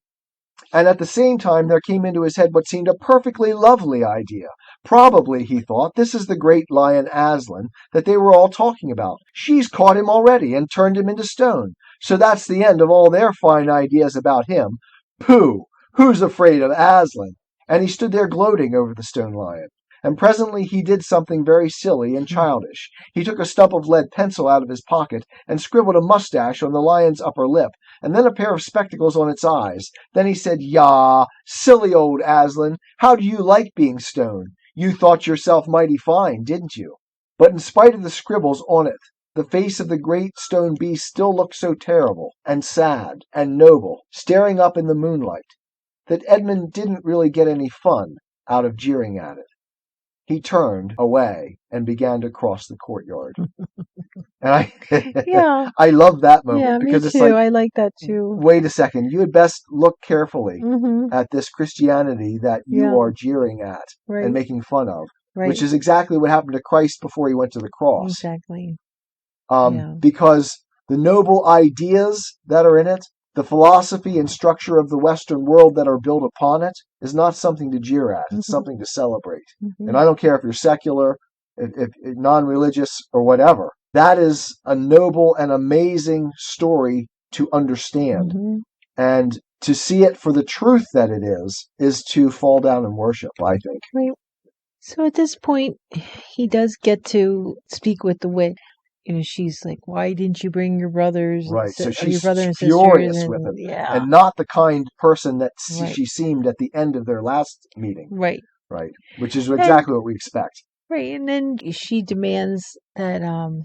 And at the same time, there came into his head what seemed a perfectly lovely idea. Probably, he thought, this is the great lion Aslan that they were all talking about. She's caught him already and turned him into stone. So that's the end of all their fine ideas about him. Pooh! Who's afraid of Aslan? And he stood there gloating over the stone lion. And presently he did something very silly and childish. He took a stump of lead pencil out of his pocket and scribbled a mustache on the lion's upper lip, and then a pair of spectacles on its eyes. Then he said, "Yah, silly old Aslan, how do you like being stone? You thought yourself mighty fine, didn't you?" But in spite of the scribbles on it, the face of the great stone beast still looked so terrible and sad and noble, staring up in the moonlight, that Edmund didn't really get any fun out of jeering at it. He turned away and began to cross the courtyard. And I love that moment because it's like, I like that too. Wait a second, you had best look carefully at this Christianity that you are jeering at and making fun of, which is exactly what happened to Christ before he went to the cross. Exactly. Because the noble ideas that are in it, the philosophy and structure of the Western world that are built upon it, is not something to jeer at. It's something to celebrate. And I don't care if you're secular, if non-religious, or whatever. That is a noble and amazing story to understand. And to see it for the truth that it is to fall down and worship, I think. Right. So at this point, he does get to speak with the witch. You know, she's like, "Why didn't you bring your brothers?" Right. So she's your brother and furious sisters, with him, yeah, and not the kind person that she seemed at the end of their last meeting. Right. Right. Which is exactly what we expect. Right. And then she demands that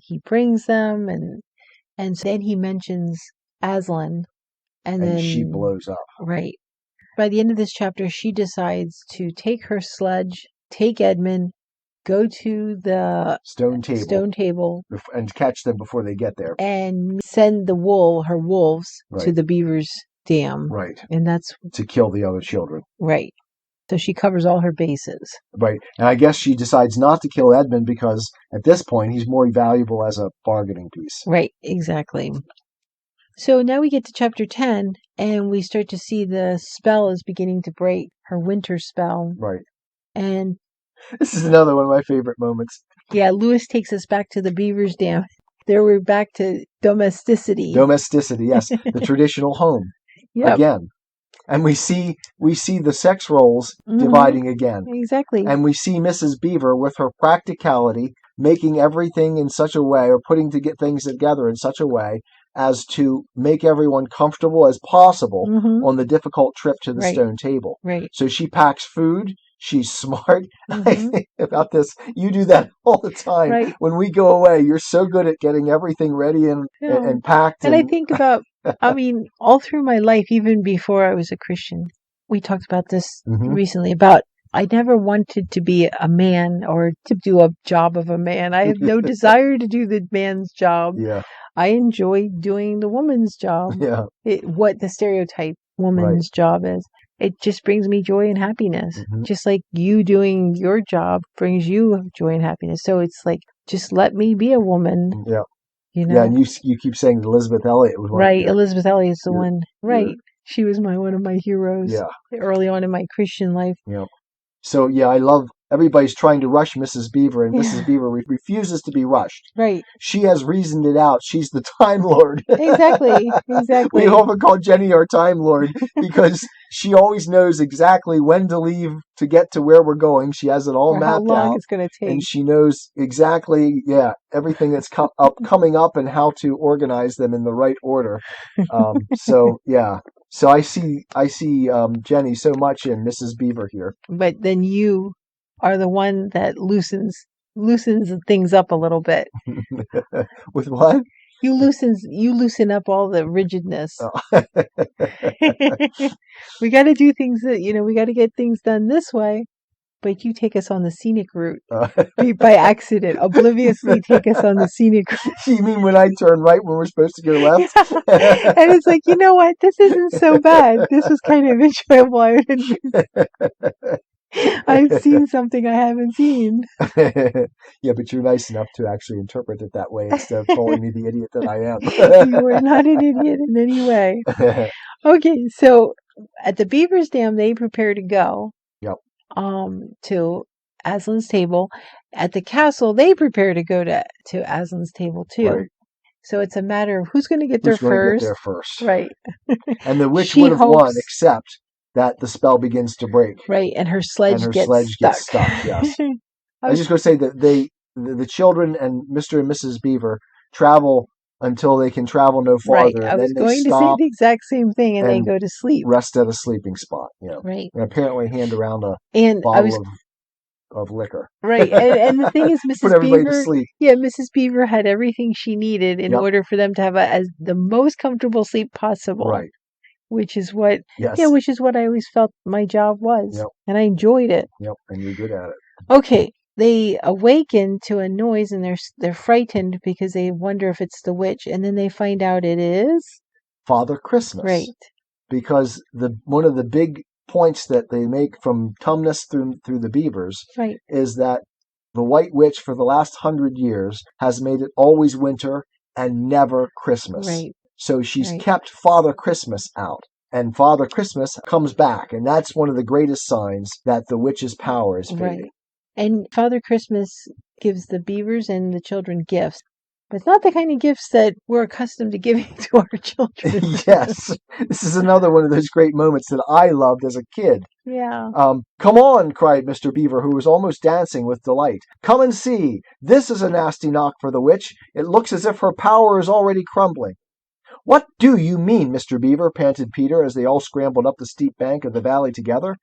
he brings them, and then he mentions Aslan, and then she blows up. Right. by the end of this chapter, she decides to take her sledge, take Edmund, go to the Stone table, and catch them before they get there. and send her wolves to the beavers' dam. Right. And that's to kill the other children. Right. So she covers all her bases. Right. And I guess she decides not to kill Edmund because at this point he's more valuable as a bargaining piece. Right, exactly. So now we get to chapter 10 and we start to see the spell is beginning to break, her winter spell. Right. And this is another one of my favorite moments. Yeah, Lewis takes us back to the beavers' dam. There we're back to domesticity. Domesticity, yes. The traditional home. Yep. Again. And we see the sex roles dividing again. Exactly. And we see Mrs. Beaver with her practicality, making everything in such a way, or putting to get things together in such a way as to make everyone comfortable as possible on the difficult trip to the stone table. Right. So she packs food. She's smart. I think about this. You do that all the time. Right. When we go away, you're so good at getting everything ready and packed. And I think about, all through my life, even before I was a Christian, we talked about this recently about I never wanted to be a man or to do a job of a man. I have no desire to do the man's job. Yeah. I enjoy doing the woman's job. Yeah. What the stereotype woman's job is. It just brings me joy and happiness. Just like you doing your job brings you joy and happiness. So it's like, just let me be a woman. Yeah. You know? Yeah, and you keep saying Elizabeth Elliot was one. Right, Elizabeth Elliot is the one. Right. She was one of my heroes early on in my Christian life. Yeah. So, yeah, I love everybody's trying to rush Mrs. Beaver, and Mrs. Beaver refuses to be rushed. Right. She has reasoned it out. She's the Time Lord. Exactly. We often call Jenny our Time Lord because she always knows exactly when to leave to get to where we're going. She has it all mapped out. How long it's going to take. And she knows exactly, everything that's coming up and how to organize them in the right order. So I see Jenny so much in Mrs. Beaver here. But then you are the one that loosens things up a little bit. With what? You loosen up all the rigidness. Oh. We got to do things that, we got to get things done this way. But you take us on the scenic route by accident, obliviously take us on the scenic route. You mean when I turn right when we're supposed to go left? Yeah. And it's like, you know what? This isn't so bad. This was kind of enjoyable. I've seen something I haven't seen. Yeah, but you're nice enough to actually interpret it that way instead of calling me the idiot that I am. You are not an idiot in any way. Okay, so at the Beaver's Dam, they prepare to go. Yep. To Aslan's table. At the castle, they prepare to go to Aslan's table too. Right. So it's a matter of who's going to get there first. Right. And the witch would have won, except that the spell begins to break. Right, and her sledge gets stuck. Yes. I was just going to say that the children and Mr. and Mrs. Beaver travel until they can travel no farther. Right. I was going to say the exact same thing, and they go to sleep. Rest at a sleeping spot. Right. And apparently hand around a bottle of liquor. Right. And the thing is, Put everybody to sleep. Yeah, Mrs. Beaver had everything she needed in order for them to have the most comfortable sleep possible. Right. Which is what I always felt my job was. Yep. And I enjoyed it. Yep, and you're good at it. Okay. They awaken to a noise and they're frightened because they wonder if it's the witch, and then they find out it is Father Christmas. Right. Because one of the big points that they make from Tumnus through the Beavers is that the White Witch for the last 100 years has made it always winter and never Christmas. Right. So she's kept Father Christmas out. And Father Christmas comes back, and that's one of the greatest signs that the witch's power is fading. Right. And Father Christmas gives the beavers and the children gifts. But it's not the kind of gifts that we're accustomed to giving to our children. Yes. This is another one of those great moments that I loved as a kid. Yeah. Come on, cried Mr. Beaver, who was almost dancing with delight. Come and see. This is a nasty knock for the witch. It looks as if her power is already crumbling. What do you mean, Mr. Beaver? Panted Peter as they all scrambled up the steep bank of the valley together.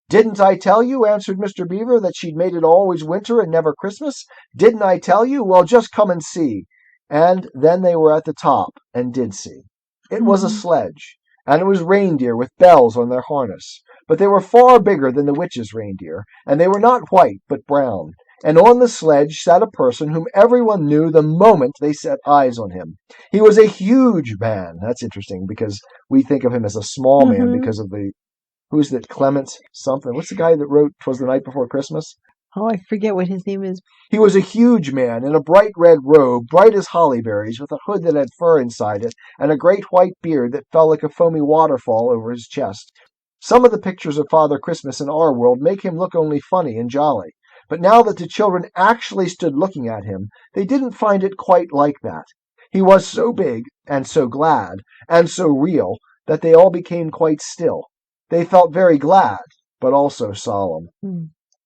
Didn't I tell you, answered Mr. Beaver, that she'd made it always winter and never Christmas? Didn't I tell you? Well, just come and see. And then they were at the top and did see. It was a sledge, and it was reindeer with bells on their harness. But they were far bigger than the witch's reindeer, and they were not white, but brown. And on the sledge sat a person whom everyone knew the moment they set eyes on him. He was a huge man. That's interesting, because we think of him as a small man because of who's that, Clement something? What's the guy that wrote 'Twas the Night Before Christmas? Oh, I forget what his name is. He was a huge man in a bright red robe, bright as holly berries, with a hood that had fur inside it, and a great white beard that fell like a foamy waterfall over his chest. Some of the pictures of Father Christmas in our world make him look only funny and jolly. But now that the children actually stood looking at him, they didn't find it quite like that. He was so big, and so glad, and so real, that they all became quite still. They felt very glad, but also solemn.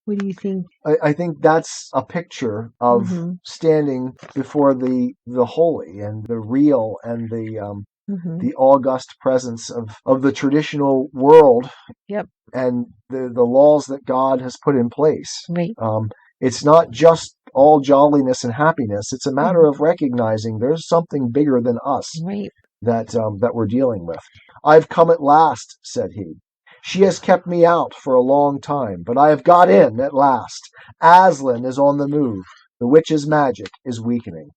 What do you think? I think that's a picture of standing before the holy and the real and the august presence of the traditional world. Yep. And the laws that God has put in place. Right. It's not just all jolliness and happiness. It's a matter of recognizing there's something bigger than us that we're dealing with. "I've come at last," said he. "She has kept me out for a long time, but I have got in at last. Aslan is on the move. The witch's magic is weakening."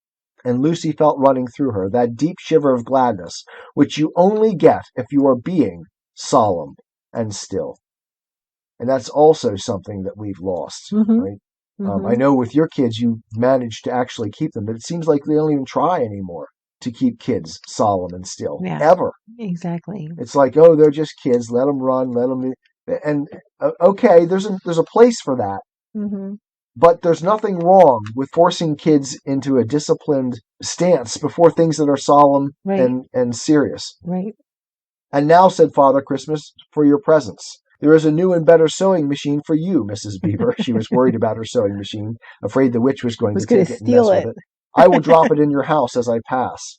And Lucy felt running through her that deep shiver of gladness, which you only get if you are being solemn and still. And that's also something that we've lost, right? I know with your kids, you managed to actually keep them, but it seems like they don't even try anymore to keep kids solemn and still, ever. Exactly. It's like, oh, they're just kids. Let them run. Let them. And okay, there's a place for that. But there's nothing wrong with forcing kids into a disciplined stance before things that are solemn and serious. Right. "And now," said Father Christmas, "for your presents. There is a new and better sewing machine for you, Mrs. Beaver." She was worried about her sewing machine, afraid the witch was going to take it and mess with it. "I will drop it in your house as I pass.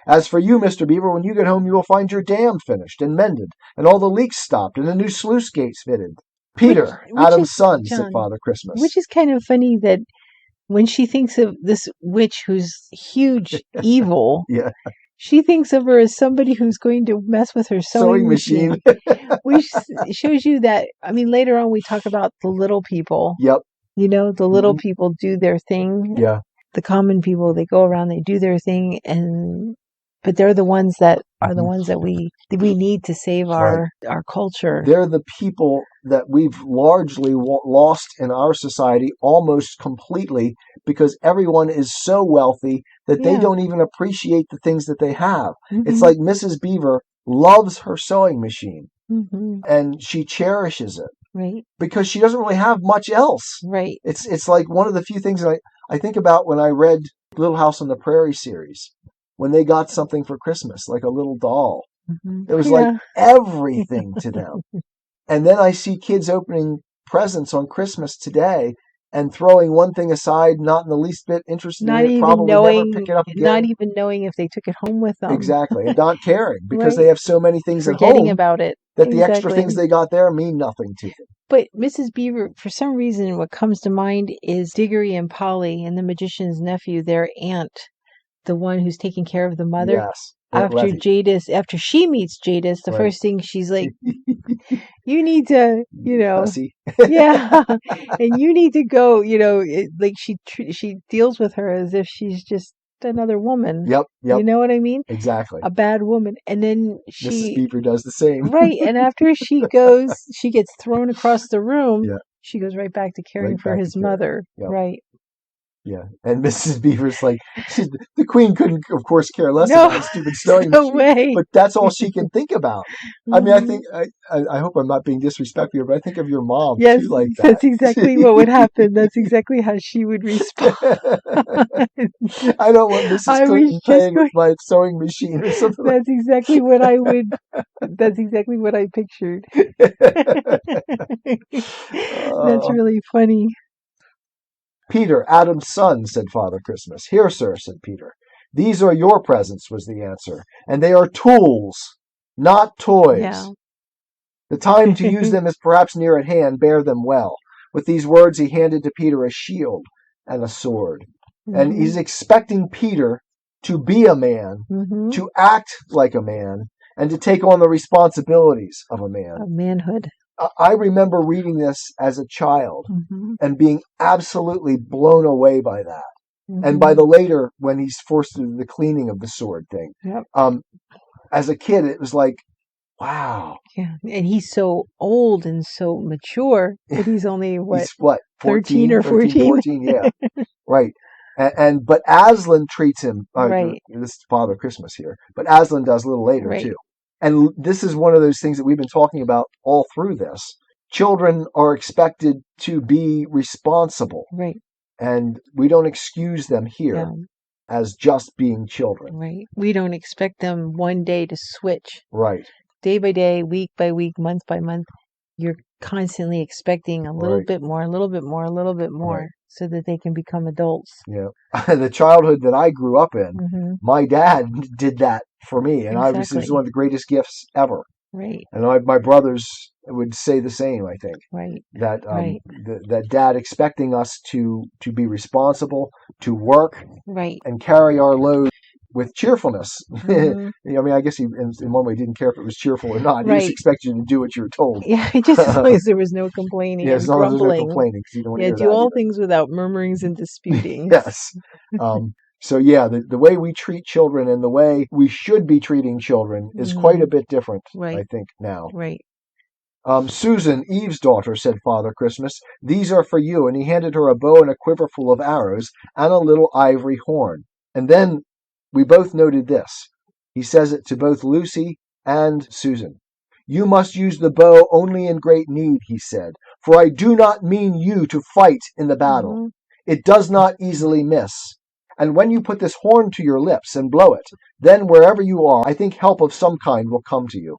As for you, Mr. Beaver, when you get home you will find your dam finished and mended, and all the leaks stopped, and the new sluice gates fitted." "Peter, Adam's son," said Father Christmas. Which is kind of funny that when she thinks of this witch who's huge evil, she thinks of her as somebody who's going to mess with her sewing machine. Which shows you that, I mean, later on we talk about the little people. Yep. You know, the little people do their thing. Yeah. The common people, they go around, they do their thing, but they're the ones that are the ones that we need to save our culture. They're the people that we've largely lost in our society almost completely, because everyone is so wealthy that they don't even appreciate the things that they have. It's like Mrs. Beaver loves her sewing machine and she cherishes it. Right. Because she doesn't really have much else. Right. It's like one of the few things that I think about when I read Little House on the Prairie series, when they got something for Christmas, like a little doll. It was like everything to them. And then I see kids opening presents on Christmas today and throwing one thing aside, not in the least bit interested in it, probably never pick it up again. Not even knowing if they took it home with them. Exactly, and not caring, because they have so many things at home. Forgetting about it. That the extra things they got there mean nothing to them. But Mrs. Beaver, for some reason, what comes to mind is Diggory and Polly and the magician's nephew, their aunt, the one who's taking care of the mother. Yes. After she meets Jadis, the first thing she's like, you need to, and you need to go, like she deals with her as if she's just another woman. Yep. You know what I mean? Exactly. A bad woman. And then Mrs. Beaver does the same. Right. And after she gets thrown across the room, she goes right back to caring for his mother. Yep. Right. Yeah, and Mrs. Beaver's like, the Queen couldn't, of course, care less about stupid sewing machine, way. But that's all she can think about. I mean, I think, I hope I'm not being disrespectful, but I think of your mom, too, like that. That's exactly what would happen. That's exactly how she would respond. I don't want Mrs. Clinton playing with my sewing machine or something. That's exactly what I would, that's exactly what I pictured. That's really funny. "Peter, Adam's son," said Father Christmas. "Here, sir," said Peter. "These are your presents," was the answer, "and they are tools, not toys. Yeah. The time to use them is perhaps near at hand. Bear them well." With these words, he handed to Peter a shield and a sword. And he's expecting Peter to be a man, to act like a man, and to take on the responsibilities of a man. Of manhood. I remember reading this as a child Mm-hmm. and being absolutely blown away by that. Mm-hmm. And by the later, when he's forced to do the cleaning of the sword thing. Yep. As a kid, it was like, wow. Yeah, and he's so old and so mature that he's only He's what, 13 or 14? 14, yeah. Right. But Aslan treats him, Right. this is Father Christmas here, but Aslan does a little later Right. too. And this is one of those things that we've been talking about all through this. Children are expected to be responsible. Right. And we don't excuse them here Yeah. as just being children. Right. We don't expect them one day to switch. Right. Day by day, week by week, month by month. You're constantly expecting a little Right. bit more, a little bit more, a little bit more, Right. so that they can become adults. Yeah. The childhood that I grew up in, Mm-hmm. my dad did that for me. And it was Exactly. one of the greatest gifts ever. Right. And my brothers would say the same, I think. Right. That Right. that dad expecting us to be responsible, to work, Right. and carry our load with cheerfulness. Mhm. I mean, I guess he, in one way, didn't care if it was cheerful or not. He just Right. expected you to do what you were told. Yeah, just as long as there was no complaining Yeah, and as long as there's no grumbling. complaining, because you don't want to Yeah, hear do that all either. things without murmurings and disputings. Yes. So yeah, the way we treat children and the way we should be treating children is quite a bit different, Right. I think, now. Right. Susan, Eve's daughter, said Father Christmas, these are for you. And he handed her a bow and a quiver full of arrows and a little ivory horn. And then we both noted this. He says it to both Lucy and Susan. You must use the bow only in great need, he said, for I do not mean you to fight in the battle. Mhm. It does not easily miss. And when you put this horn to your lips and blow it, then wherever you are, I think help of some kind will come to you.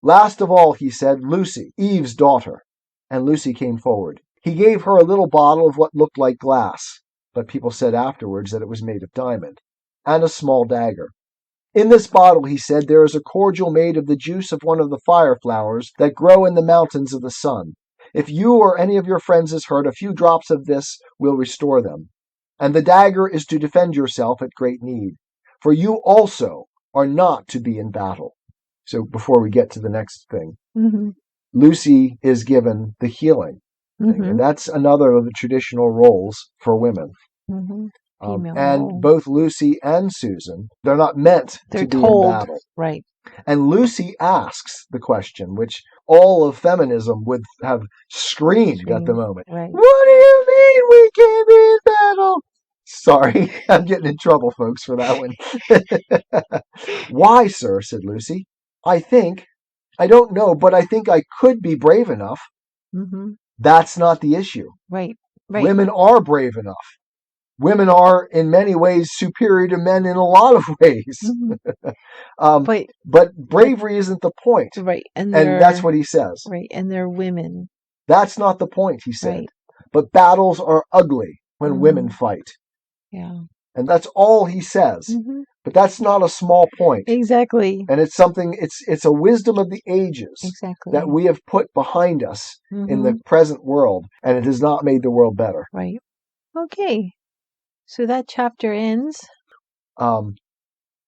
Last of all, he said, Lucy, Eve's daughter. And Lucy came forward. He gave her a little bottle of what looked like glass, but people said afterwards that it was made of diamond, and a small dagger. In this bottle, he said, there is a cordial made of the juice of one of the fire flowers that grow in the mountains of the sun. If you or any of your friends is hurt, a few drops of this will restore them. And the dagger is to defend yourself at great need. For you also are not to be in battle. So before we get to the next thing, Mm-hmm. Lucy is given the healing thing, Mm-hmm. and that's another of the traditional roles for women. Mm-hmm. Female And role. both Lucy and Susan, they're not meant They're to be told. in battle. Right. And Lucy asks the question, which all of feminism would have screamed at the moment. Right. What do you mean we can't be in battle? Sorry, I'm getting in trouble, folks, for that one. Why, sir, said Lucy. I don't know, but I think I could be brave enough. Mm-hmm. That's not the issue. Right. Right. Women are brave enough. Women are, in many ways, superior to men in a lot of ways. Mm-hmm. But bravery isn't the point. Right. And that's what he says. Right. And they're women. That's not the point, he said. Right. But battles are ugly when Mhm. women fight. Yeah. And that's all he says. Mm-hmm. But that's not a small point. Exactly. And it's something, it's a wisdom of the ages Exactly. that we have put behind us Mhm. in the present world, and it has not made the world better. Right. Okay. So that chapter ends.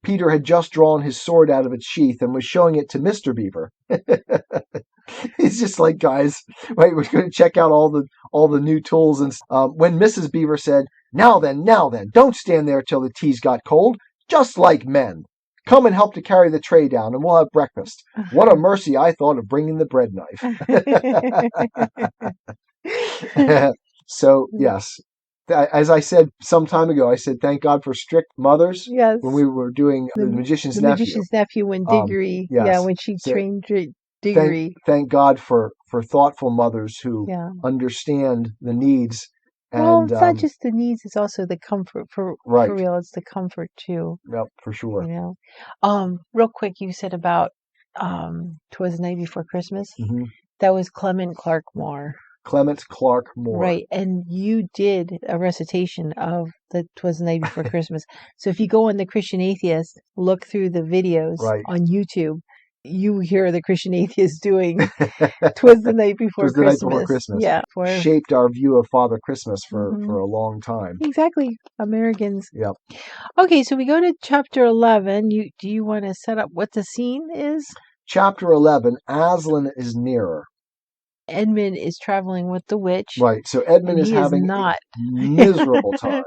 Peter had just drawn his sword out of its sheath and was showing it to Mr. Beaver. He's just like, guys, right, we're going to check out all the new tools. And when Mrs. Beaver said, now then, don't stand there till the tea's got cold, just like men. Come and help to carry the tray down, and we'll have breakfast. What a mercy I thought of bringing the bread knife. So, yes. As I said some time ago, I said, thank God for strict mothers. Yes. When we were doing the Magician's The Nephew. Magician's Nephew when Diggory, yes. when she So, trained Diggory. Thank God for thoughtful mothers who Yeah. understand the needs. Well, And, it's not just the needs; it's also the comfort. For real, it's the comfort too. Yep, for sure. You know, real quick, you said about "'Twas the Night Before Christmas." Mm-hmm. That was Clement Clark Moore. Clement Clark Moore. Right, and you did a recitation of the "'Twas the Night Before Christmas." So if you go on the Christian Atheist, look through the videos Right. on YouTube, you hear the Christian Atheist doing "'Twas the Night Before "'Twas the Night Before Christmas." Christmas." Yeah, Shaped our view of Father Christmas for Mhm. a long time. Exactly, Americans. Yep. Okay, so we go to chapter 11. Do you want to set up what the scene is? Chapter 11, Aslan is nearer. Edmund is traveling with the witch. Right, so Edmund and is he having not. a miserable time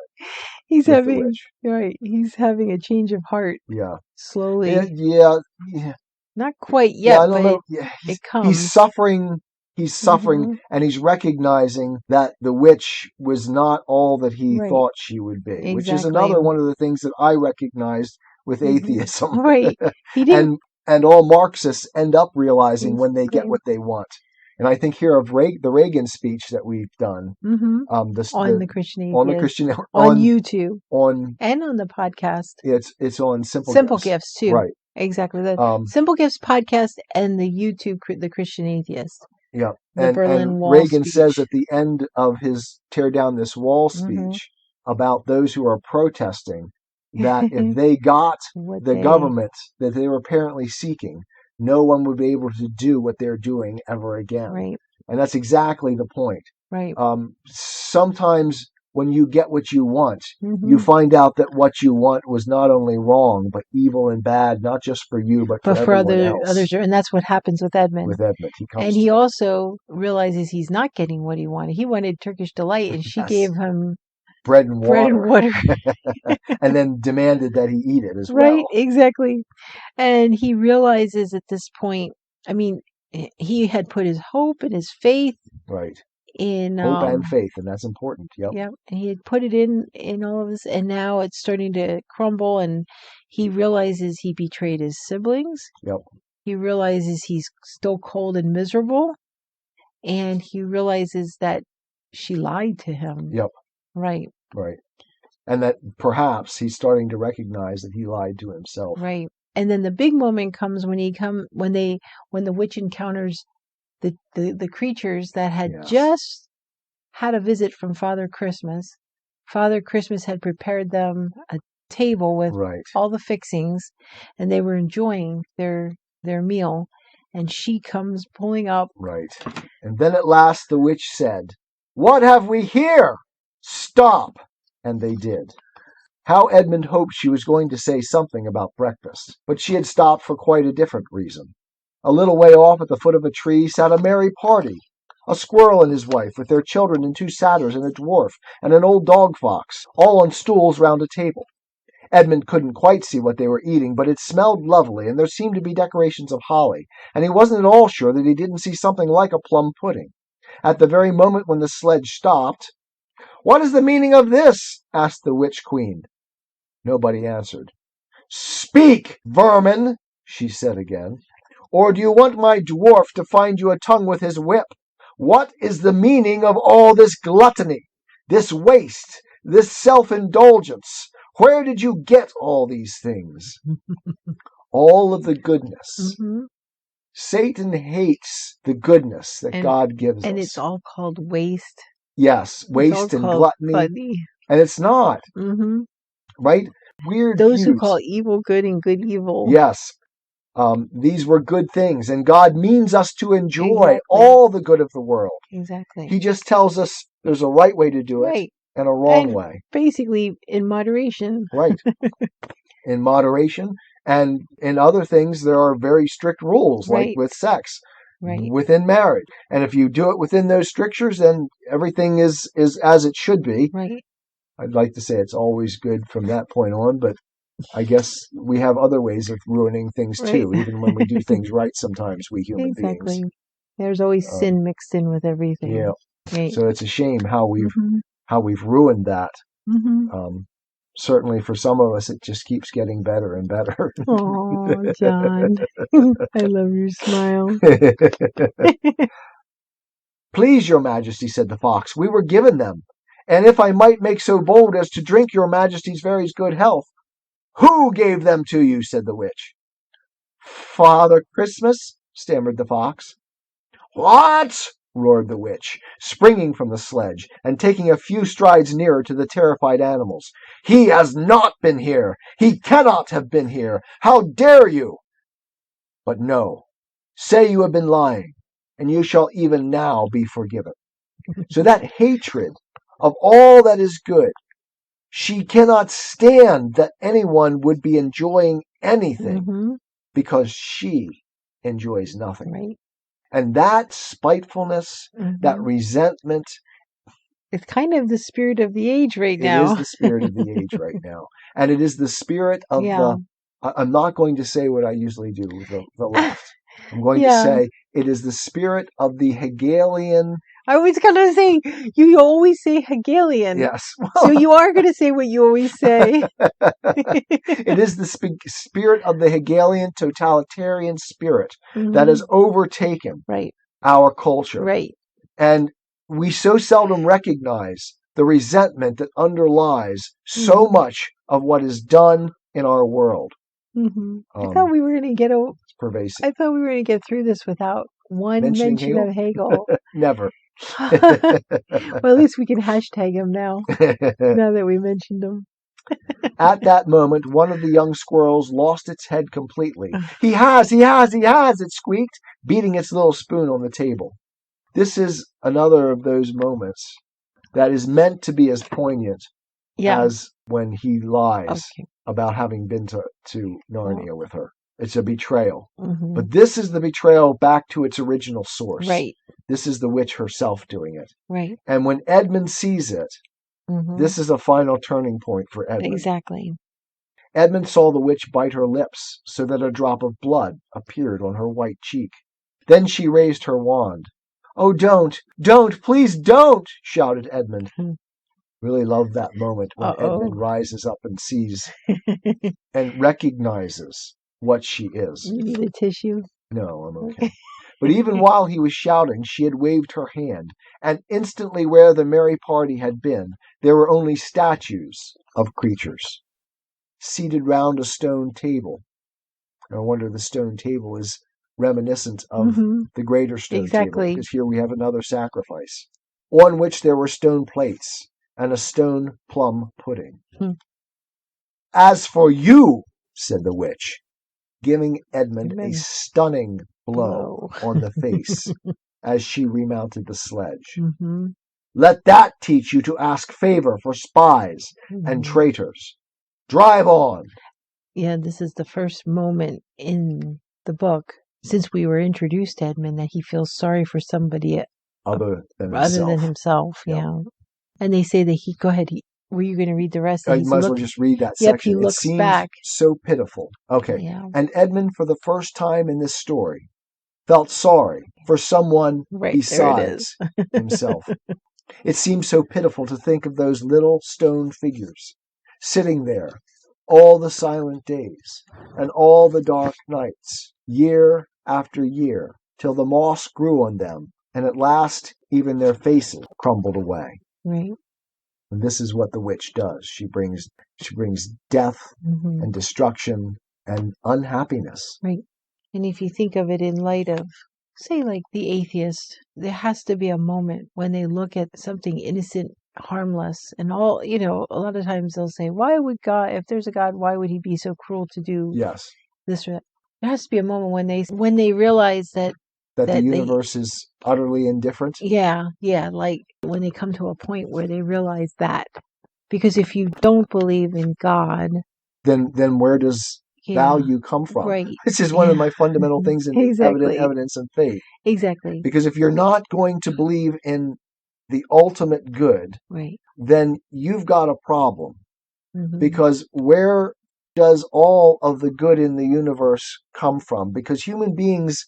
He's with having the witch. right. He's having a change of heart. Yeah. Slowly. Yeah. Not quite Yeah, yet, I don't but know. Yeah, it comes. He's suffering, Mhm. and he's recognizing that the witch was not all that he Right. thought she would be, which is Exactly. another one of the things that I recognized with Mhm. atheism. Right. He didn't. And all Marxists end up realizing when they get Exactly. what they want. And I think here of the Reagan speech that we've done, Mhm. on the Christian Atheist. on the Christian on YouTube on and on the podcast. it's on Simple Gifts too. Right. Exactly. The Simple Gifts podcast and the YouTube the Christian Atheist. Yeah. The Berlin and Wall Reagan speech. says at the end of his Tear Down This Wall Mhm. speech about those who are protesting that if they got the government that they were apparently seeking, no one would be able to do what they're doing ever again. Right. And that's exactly the point. Right. Sometimes when you get what you want, Mhm. you find out that what you want was not only wrong, but evil and bad, not just for you, but for everyone else. Others. And that's what happens with Edmund. With Edmund, he comes and he also realizes he's not getting what he wanted. He wanted Turkish delight, and she Yes. gave him bread and water. and then demanded that he eat it as well. Right, exactly. And he realizes at this point, I mean, he had put his hope and his faith Right. in Hope and faith, and that's important. Yep. Yeah, and he had put it in all of this, and now it's starting to crumble, and he realizes he betrayed his siblings. Yep. He realizes he's still cold and miserable, and he realizes that she lied to him. Yep. Right. Right. And that perhaps he's starting to recognize that he lied to himself. Right. And then the big moment comes when the witch encounters the creatures that had just had a visit from Father Christmas. Father Christmas had prepared them a table with all the fixings, and they were enjoying their meal, and she comes pulling up. Right. And then at last the witch said, "What have we here? Stop!" And they did. How Edmund hoped she was going to say something about breakfast, but she had stopped for quite a different reason. A little way off at the foot of a tree sat a merry party. A squirrel and his wife, with their children and 2 satyrs and a dwarf and an old dog fox, all on stools round a table. Edmund couldn't quite see what they were eating, but it smelled lovely, and there seemed to be decorations of holly, and he wasn't at all sure that he didn't see something like a plum pudding. At the very moment when the sledge stopped, "What is the meaning of this?" asked the witch queen. Nobody answered. "Speak, vermin," she said again. "Or do you want my dwarf to find you a tongue with his whip? What is the meaning of all this gluttony, this waste, this self-indulgence? Where did you get all these things?" All of the goodness. Mm-hmm. Satan hates the goodness that God gives us. And it's all called waste. Yes, waste and gluttony. And it's not. Mm-hmm. Right? Weird Those views. who call evil good and good evil. Yes. These were good things, and God means us to enjoy all the good of the world. Exactly. He just tells us there's a right way to do it and a wrong way. Basically, in moderation. Right. In moderation. And in other things, there are very strict rules, like with sex, within marriage. And if you do it within those strictures, then everything is as it should be. Right. I'd like to say it's always good from that point on, but I guess we have other ways of ruining things too, even when we do things right sometimes, we human beings. There's always sin mixed in with everything. Yeah. Right. So it's a shame how we've ruined that. Mm-hmm. Certainly for some of us, it just keeps getting better and better. Oh, John. I love your smile. "Please, your majesty," said the fox, "we were given them. And if I might make so bold as to drink your majesty's very good health." "Who gave them to you?" said the witch. "Father Christmas," stammered the fox. "What?" roared the witch, springing from the sledge and taking a few strides nearer to the terrified animals. "He has not been here. He cannot have been here. How dare you?" But no, say you have been lying, and you shall even now be forgiven. So that hatred of all that is good, she cannot stand that anyone would be enjoying anything Mm-hmm. because she enjoys nothing. Right. And that spitefulness, that Mm-hmm. resentment, It's kind of the spirit of the age right it is now. the spirit of the age right now. And it is the spirit of Yeah. I'm not going to say what I usually do with the left. I'm going to Yeah. say it is the spirit of the Hegelian. I was gonna say, you always say Hegelian. Yes. So you are gonna say what you always say. It is the spirit of the Hegelian totalitarian spirit Mhm. that has overtaken Right. our culture. Right. And we so seldom recognize the resentment that underlies so Mhm. much of what is done in our world. Mm-hmm. I thought we were gonna get It's pervasive. I thought we were gonna get through this without one Mentioning mention of Hegel. Never. Well, at least we can hashtag him now. Now that we mentioned him. At that moment, one of the young squirrels lost its head completely. He has, it squeaked, beating its little spoon on the table. This is another of those moments that is meant to be as poignant Yeah. as when he lies Okay. about having been to Narnia with her. It's a betrayal. Mm-hmm. But this is the betrayal back to its original source. Right. This is the witch herself doing it. Right. And when Edmund sees it, Mm-hmm. this is a final turning point for Edmund. Exactly. Edmund saw the witch bite her lips so that a drop of blood appeared on her white cheek. Then she raised her wand. "Oh, don't, please don't," shouted Edmund. Really love that moment when Edmund rises up and sees and recognizes what she is. You need a tissue? No, I'm okay. But even while he was shouting, she had waved her hand, and instantly where the merry party had been, there were only statues of creatures, seated round a stone table. No wonder the stone table is reminiscent of the greater stone table, because here we have another sacrifice, on which there were stone plates and a stone plum pudding. "As for you," said the witch, giving Edmund a stunning blow on the face as she remounted the sledge. "Let that teach you to ask favor for spies and traitors. Drive on." Yeah, this is the first moment in the book, since we were introduced to Edmund, that he feels sorry for somebody other than himself. Yep. Yeah. And they say that go ahead. Were you going to read the rest? You might as well just read that Yep, section. he looks it seems back. so pitiful. Okay. Yeah. And Edmund, for the first time in this story, felt sorry for someone besides himself. It seemed so pitiful to think of those little stone figures sitting there all the silent days and all the dark nights, year after year, till the moss grew on them, and at last even their faces crumbled away. Right. And this is what the witch does. She brings death and destruction and unhappiness. Right. And if you think of it in light of, say, like the atheist, there has to be a moment when they look at something innocent, harmless, and all, a lot of times they'll say, why would God, if there's a God, why would he be so cruel to do this or that? There has to be a moment when they realize that the universe is utterly indifferent. Yeah, like when they come to a point where they realize that. Because if you don't believe in God, then where does value come from? Right. This is one of my fundamental things in evidence and faith. Exactly. Because if you're not going to believe in the ultimate good, then you've got a problem. Because where does all of the good in the universe come from? Because human beings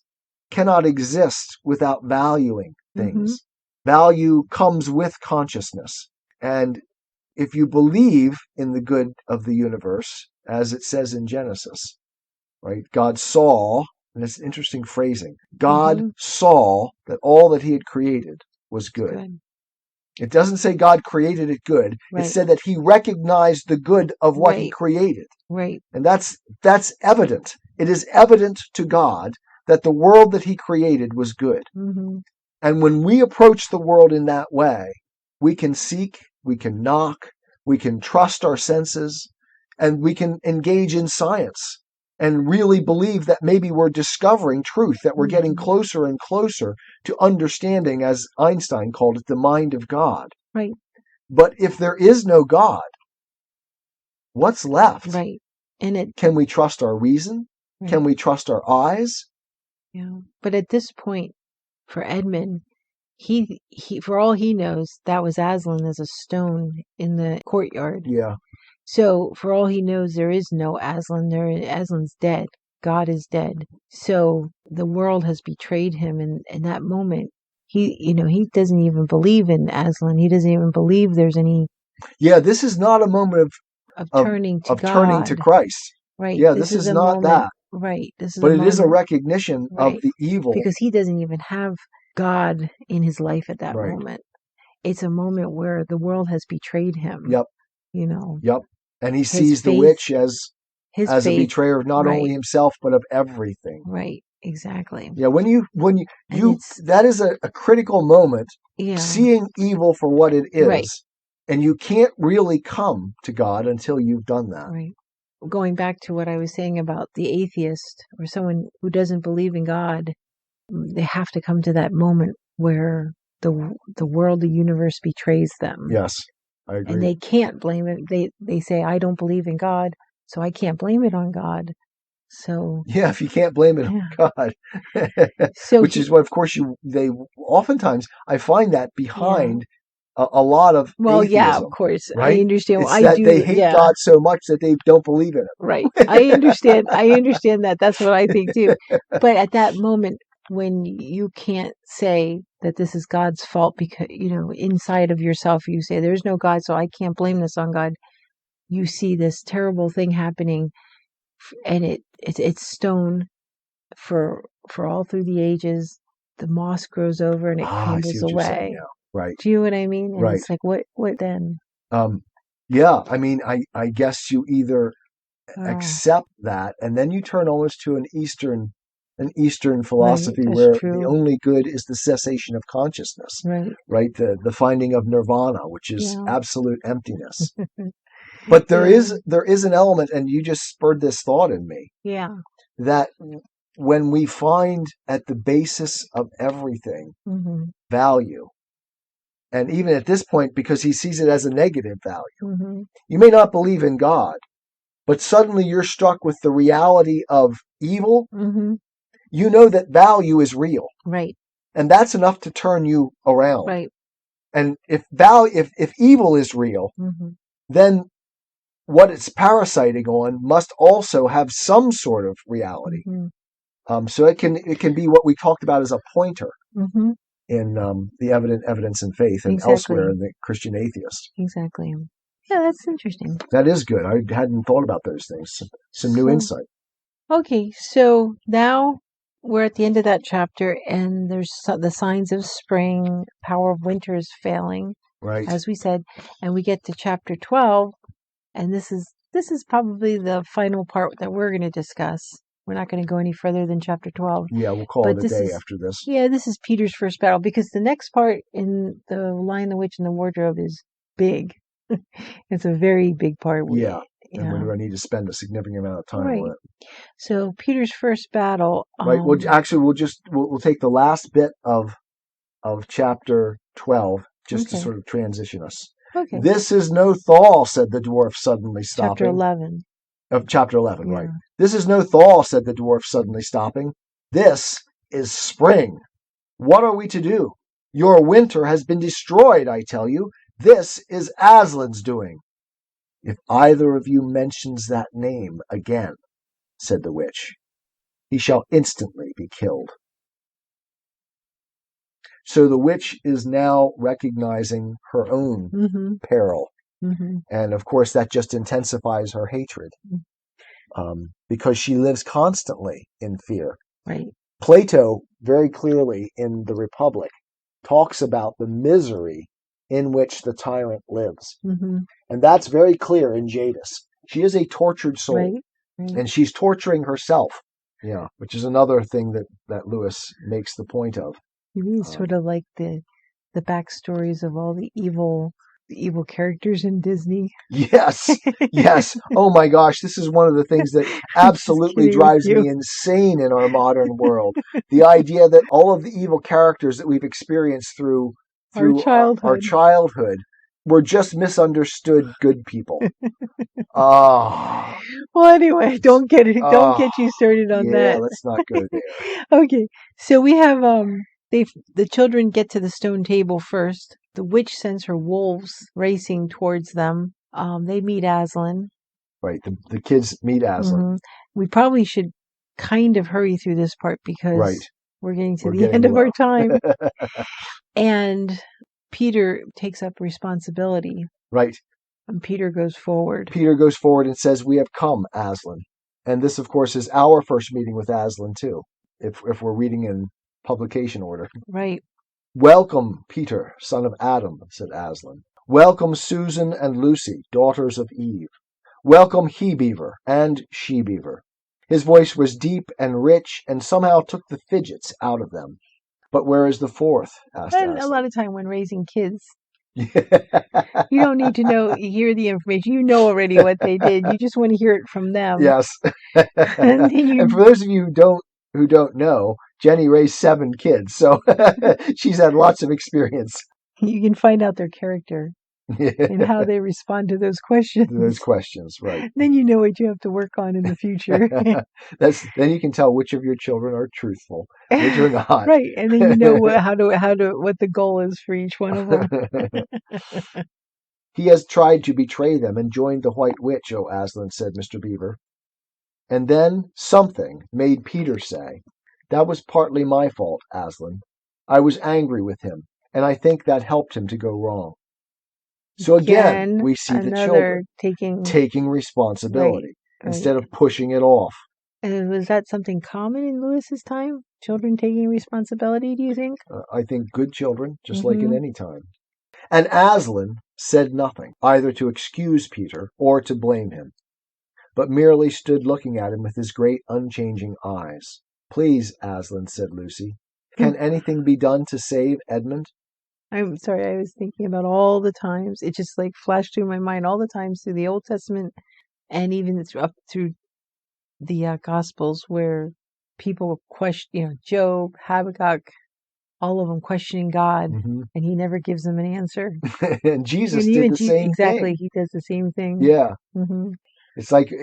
cannot exist without valuing things. Value comes with consciousness. And if you believe in the good of the universe, as it says in Genesis, right? God saw, and it's interesting phrasing, God saw that all that he had created was good. It doesn't say God created it good. It said that he recognized the good of what he created. Right. And that's evident. It is evident to God that the world that he created was good. And when we approach the world in that way, we can seek, we can knock, we can trust our senses, and we can engage in science and really believe that maybe we're discovering truth, that we're getting closer and closer to understanding, as Einstein called it, the mind of God. Right. But if there is no God, what's left? Right. And can we trust our reason? Right. Can we trust our eyes? Yeah. But at this point, for Edmund, he for all he knows, that was Aslan as a stone in the courtyard. Yeah. So for all he knows, there is no Aslan. Aslan's dead. God is dead. So the world has betrayed him. And in that moment, he doesn't even believe in Aslan. He doesn't even believe there's any. Yeah, this is not a moment of turning to God. Turning to Christ. Right. Yeah, this is not moment, that. Right. This is but it is a recognition right. of the evil. Because he doesn't even have God in his life at that Right. moment. It's a moment where the world has betrayed him. Yep. Yep. And he sees the witch as a betrayer of not right. only himself, but of everything. Right. Exactly. Yeah. When you that is a critical moment. Yeah. Seeing evil for what it is. Right. And you can't really come to God until you've done that. Right. Going back to what I was saying about the atheist or someone who doesn't believe in God, they have to come to that moment where the world, the universe betrays them. Yes, I agree. And they can't blame it. They say, I don't believe in God, so I can't blame it on God. So yeah, if you can't blame it on God, which is what, of course, they oftentimes I find that behind a lot of atheism, yeah, of course, right? I understand. It's that they hate God so much that they don't believe in it. Right, I understand. I understand that. That's what I think too. But at that moment, when you can't say that this is God's fault because inside of yourself you say there's no God, so I can't blame this on God. You see this terrible thing happening, and it's stone for all through the ages. The moss grows over and it crumbles away. Right. Do you know what I mean? And right. It's like, what then? Yeah. I mean, I guess you either accept that, and then you turn almost to an Eastern philosophy where the only good is the cessation of consciousness. Right. The finding of nirvana, which is absolute emptiness. But there is an element, and you just spurred this thought in me. Yeah. That when we find at the basis of everything value, and even at this point, because he sees it as a negative value, you may not believe in God, but suddenly you're struck with the reality of evil. You know that value is real. Right. And that's enough to turn you around. Right. And if evil is real, then what it's parasiting on must also have some sort of reality. So it can be what we talked about as a pointer in the Evidence and Faith and elsewhere in the Christian Atheist. Exactly. Yeah, that's interesting. That is good. I hadn't thought about those things. Some new insight. Okay, so now we're at the end of that chapter, and there's the signs of spring, power of winter is failing, right? As we said, and we get to chapter 12, and this is probably the final part that we're going to discuss. We're not going to go any further than chapter 12. Yeah, we'll call it a day after this. Yeah, this is Peter's first battle, because the next part in the Lion, the Witch, and the Wardrobe is big. It's a very big part. Yeah. And we're going to need to spend a significant amount of time on it. So Peter's first battle. Right. Well, actually, we'll take the last bit of chapter 12 just to sort of transition us. Okay. This is no thaw, said the dwarf, suddenly stopping. Chapter 11. Of chapter 11, right. This is no thaw, said the dwarf, suddenly stopping. This is spring. What are we to do? Your winter has been destroyed, I tell you. This is Aslan's doing. If either of you mentions that name again, said the witch, he shall instantly be killed. So the witch is now recognizing her own peril. And of course, that just intensifies her hatred because she lives constantly in fear. Right. Plato, very clearly in the Republic, talks about the misery in which the tyrant lives. And that's very clear in Jadis. She is a tortured soul, and she's torturing herself, which is another thing that Lewis makes the point of. You mean sort of like the backstories of all the evil evil characters in Disney. Yes, yes. Oh my gosh, this is one of the things that absolutely kidding with drives you. me insane in our modern world. The idea that all of the evil characters that we've experienced through Our our childhood. childhood were just misunderstood good people. Oh, Well, anyway, don't get you started on yeah, that. let's not go there. Okay, so we have the children get to the stone table first. The witch sends her wolves racing towards them. They meet Aslan. Right, the kids meet Aslan. Mhm. We probably should kind of hurry through this part because Right. we're getting to We're the getting end of our low. time. And Peter takes up responsibility. Right. And Peter goes forward. Peter goes forward and says, "We have come, Aslan." And this, of course, is our first meeting with Aslan, too, if we're reading in publication order. Right. "Welcome, Peter, son of Adam," said Aslan. "Welcome, Susan and Lucy, daughters of Eve. Welcome, he-beaver and she-beaver." His voice was deep and rich and somehow took the fidgets out of them. "But where is the fourth?" asked And a Aslan. lot of time when raising kids, you don't need to hear the information. You know already what they did. You just want to hear it from them. Yes. And then And for those of you who don't know, Jenny raised 7 kids, so she's had lots of experience. you can find out their character and how they respond to those questions. Those questions, right. Then you know what you have to work on in the future. Then you can tell which of your children are truthful, which are not. Right, and then you know what the goal is for each one of them. "He has tried to betray them and joined the White Witch, O Aslan," said Mr. Beaver. And then something made Peter say, "That was partly my fault, Aslan. I was angry with him, and I think that helped him to go wrong." So again, we see the children taking responsibility instead of pushing it off. And was that something common in Lewis's time? Children taking responsibility, do you think? I think good children, just like at any time. And Aslan said nothing, either to excuse Peter or to blame him, but merely stood looking at him with his great unchanging eyes. "Please, Aslan," said Lucy, "can anything be done to save Edmund?" I'm sorry, I was thinking about all the times. It just flashed through my mind all the times through the Old Testament and even up through the Gospels where people question, Job, Habakkuk, all of them questioning God, and he never gives them an answer. And Jesus did the same thing. Exactly, he does the same thing. Yeah. Mm-hmm. It's like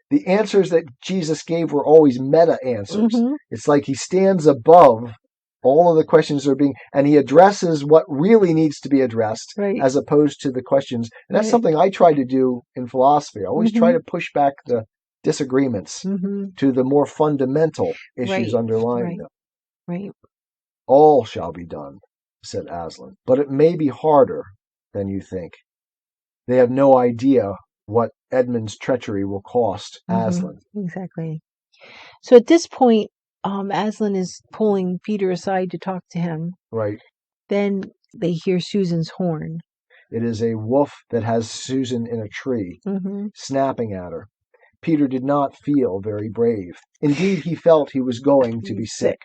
the answers that Jesus gave were always meta answers. Mm-hmm. It's like he stands above all of the questions that are being, and he addresses what really needs to be addressed, right, as opposed to the questions. And that's something I try to do in philosophy. I always try to push back the disagreements to the more fundamental issues underlying them. Right. "All shall be done," said Aslan, "but it may be harder than you think. They have no idea what Edmund's treachery will cost Aslan." Exactly. So at this point, Aslan is pulling Peter aside to talk to him. Right. Then they hear Susan's horn. It is a wolf that has Susan in a tree, snapping at her. Peter did not feel very brave. Indeed, he felt he was going to be sick.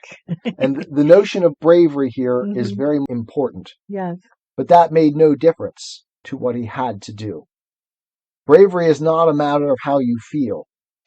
And the notion of bravery here is very important. Yes. But that made no difference to what he had to do. Bravery is not a matter of how you feel.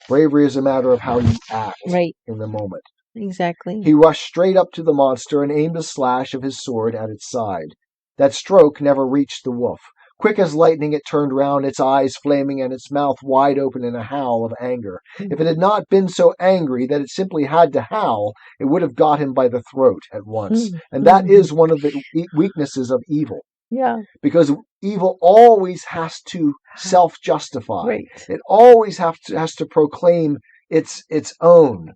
Bravery is a matter of how you act in the moment. Exactly. He rushed straight up to the monster and aimed a slash of his sword at its side. That stroke never reached the wolf. Quick as lightning it turned round, its eyes flaming and its mouth wide open in a howl of anger. If it had not been so angry that it simply had to howl, it would have got him by the throat at once. And that is one of the weaknesses of evil. Yeah. Because evil always has to self-justify. Right. It always has to proclaim its own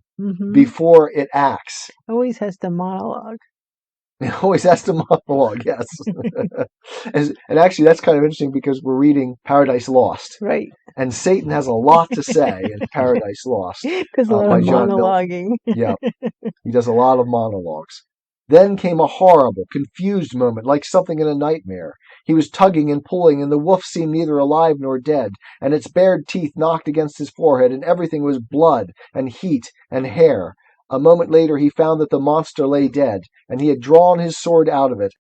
before it acts. Always has to monologue. It always has to monologue, yes. And actually, that's kind of interesting because we're reading Paradise Lost. Right. And Satan has a lot to say in Paradise Lost. Because a lot of monologuing. Yeah. He does a lot of monologues. Then came a horrible, confused moment, like something in a nightmare. He was tugging and pulling, and the wolf seemed neither alive nor dead, and its bared teeth knocked against his forehead, and everything was blood and heat and hair. A moment later he found that the monster lay dead, and he had drawn his sword out of it.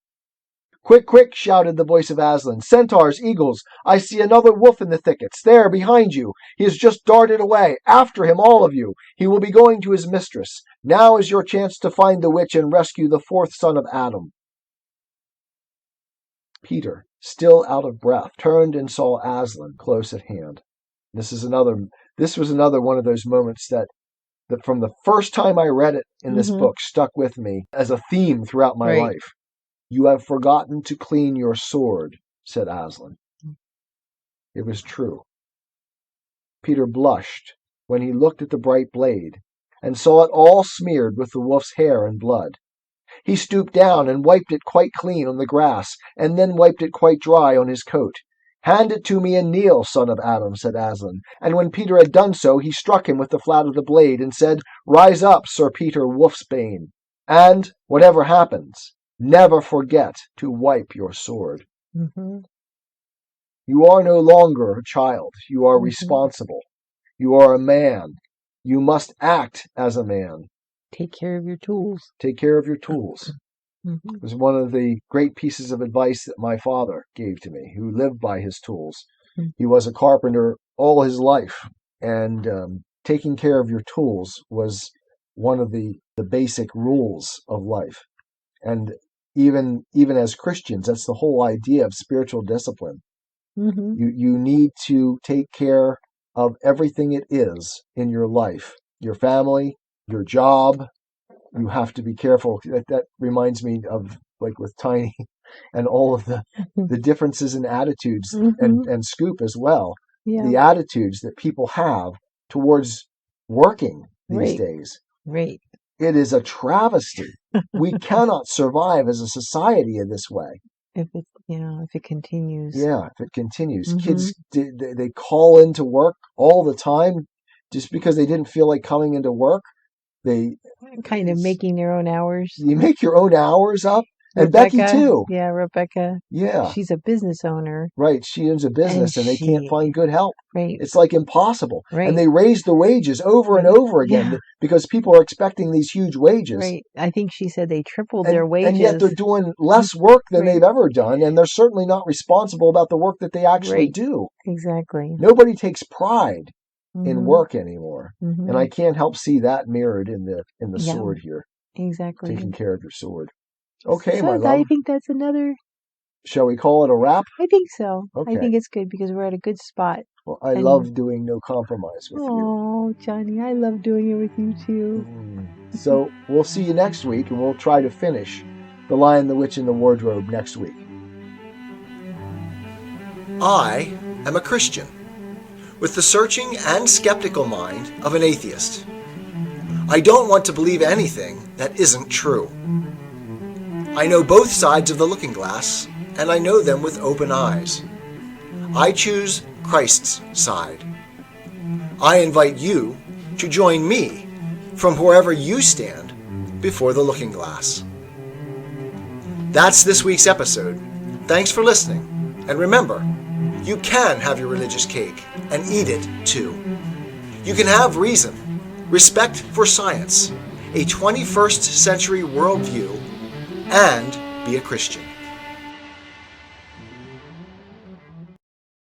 "Quick, quick!" shouted the voice of Aslan. "Centaurs, eagles, I see another wolf in the thickets. There, behind you. He has just darted away. After him, all of you. He will be going to his mistress. Now is your chance to find the witch and rescue the fourth son of Adam." Peter, still out of breath, turned and saw Aslan close at hand. This was another one of those moments that from the first time I read it in this book stuck with me as a theme throughout my life. "You have forgotten to clean your sword," said Aslan. It was true. Peter blushed when he looked at the bright blade and saw it all smeared with the wolf's hair and blood. He stooped down and wiped it quite clean on the grass, and then wiped it quite dry on his coat. "Hand it to me and kneel, son of Adam," said Aslan. And when Peter had done so, he struck him with the flat of the blade and said, "Rise up, Sir Peter Wolfsbane, and, whatever happens, never forget to wipe your sword." You are no longer a child. You are responsible. You are a man. You must act as a man. Take care of your tools. Take care of your tools. It was one of the great pieces of advice that my father gave to me, who lived by his tools. He was a carpenter all his life, and taking care of your tools was one of the basic rules of life. And even as Christians, that's the whole idea of spiritual discipline. You need to take care of everything it is in your life, your family, your job. You have to be careful. That reminds me of, like, with Tiny and all of the differences in attitudes and Scoop as well. Yeah. The attitudes that people have towards working these days. Right. It is a travesty. We cannot survive as a society in this way. If it continues. Yeah, if it continues. Kids, they call into work all the time just because they didn't feel like coming into work. They kind of making their own hours. You make your own hours up. And Rebecca, Becky too. Yeah, Rebecca. Yeah. She's a business owner. Right. She owns a business and they can't find good help. Right. It's like impossible. Right. And they raise the wages over and over again because people are expecting these huge wages. Right. I think she said they tripled their wages. And yet they're doing less work than they've ever done. And they're certainly not responsible about the work that they actually do. Exactly. Nobody takes pride in work anymore. And I can't help see that mirrored in the sword here. Exactly. Taking care of your sword. Okay, so my love. I think that's another. Shall we call it a wrap? I think so. Okay. I think it's good because we're at a good spot. Well, I love doing No Compromise with you. Oh, Johnny, I love doing it with you too. So we'll see you next week, and we'll try to finish The Lion, the Witch, and the Wardrobe next week. I am a Christian, with the searching and skeptical mind of an atheist. I don't want to believe anything that isn't true. I know both sides of the looking glass, and I know them with open eyes. I choose Christ's side. I invite you to join me from wherever you stand before the looking glass. That's this week's episode. Thanks for listening, and remember, you can have your religious cake and eat it too. You can have reason, respect for science, a 21st century worldview, and be a Christian.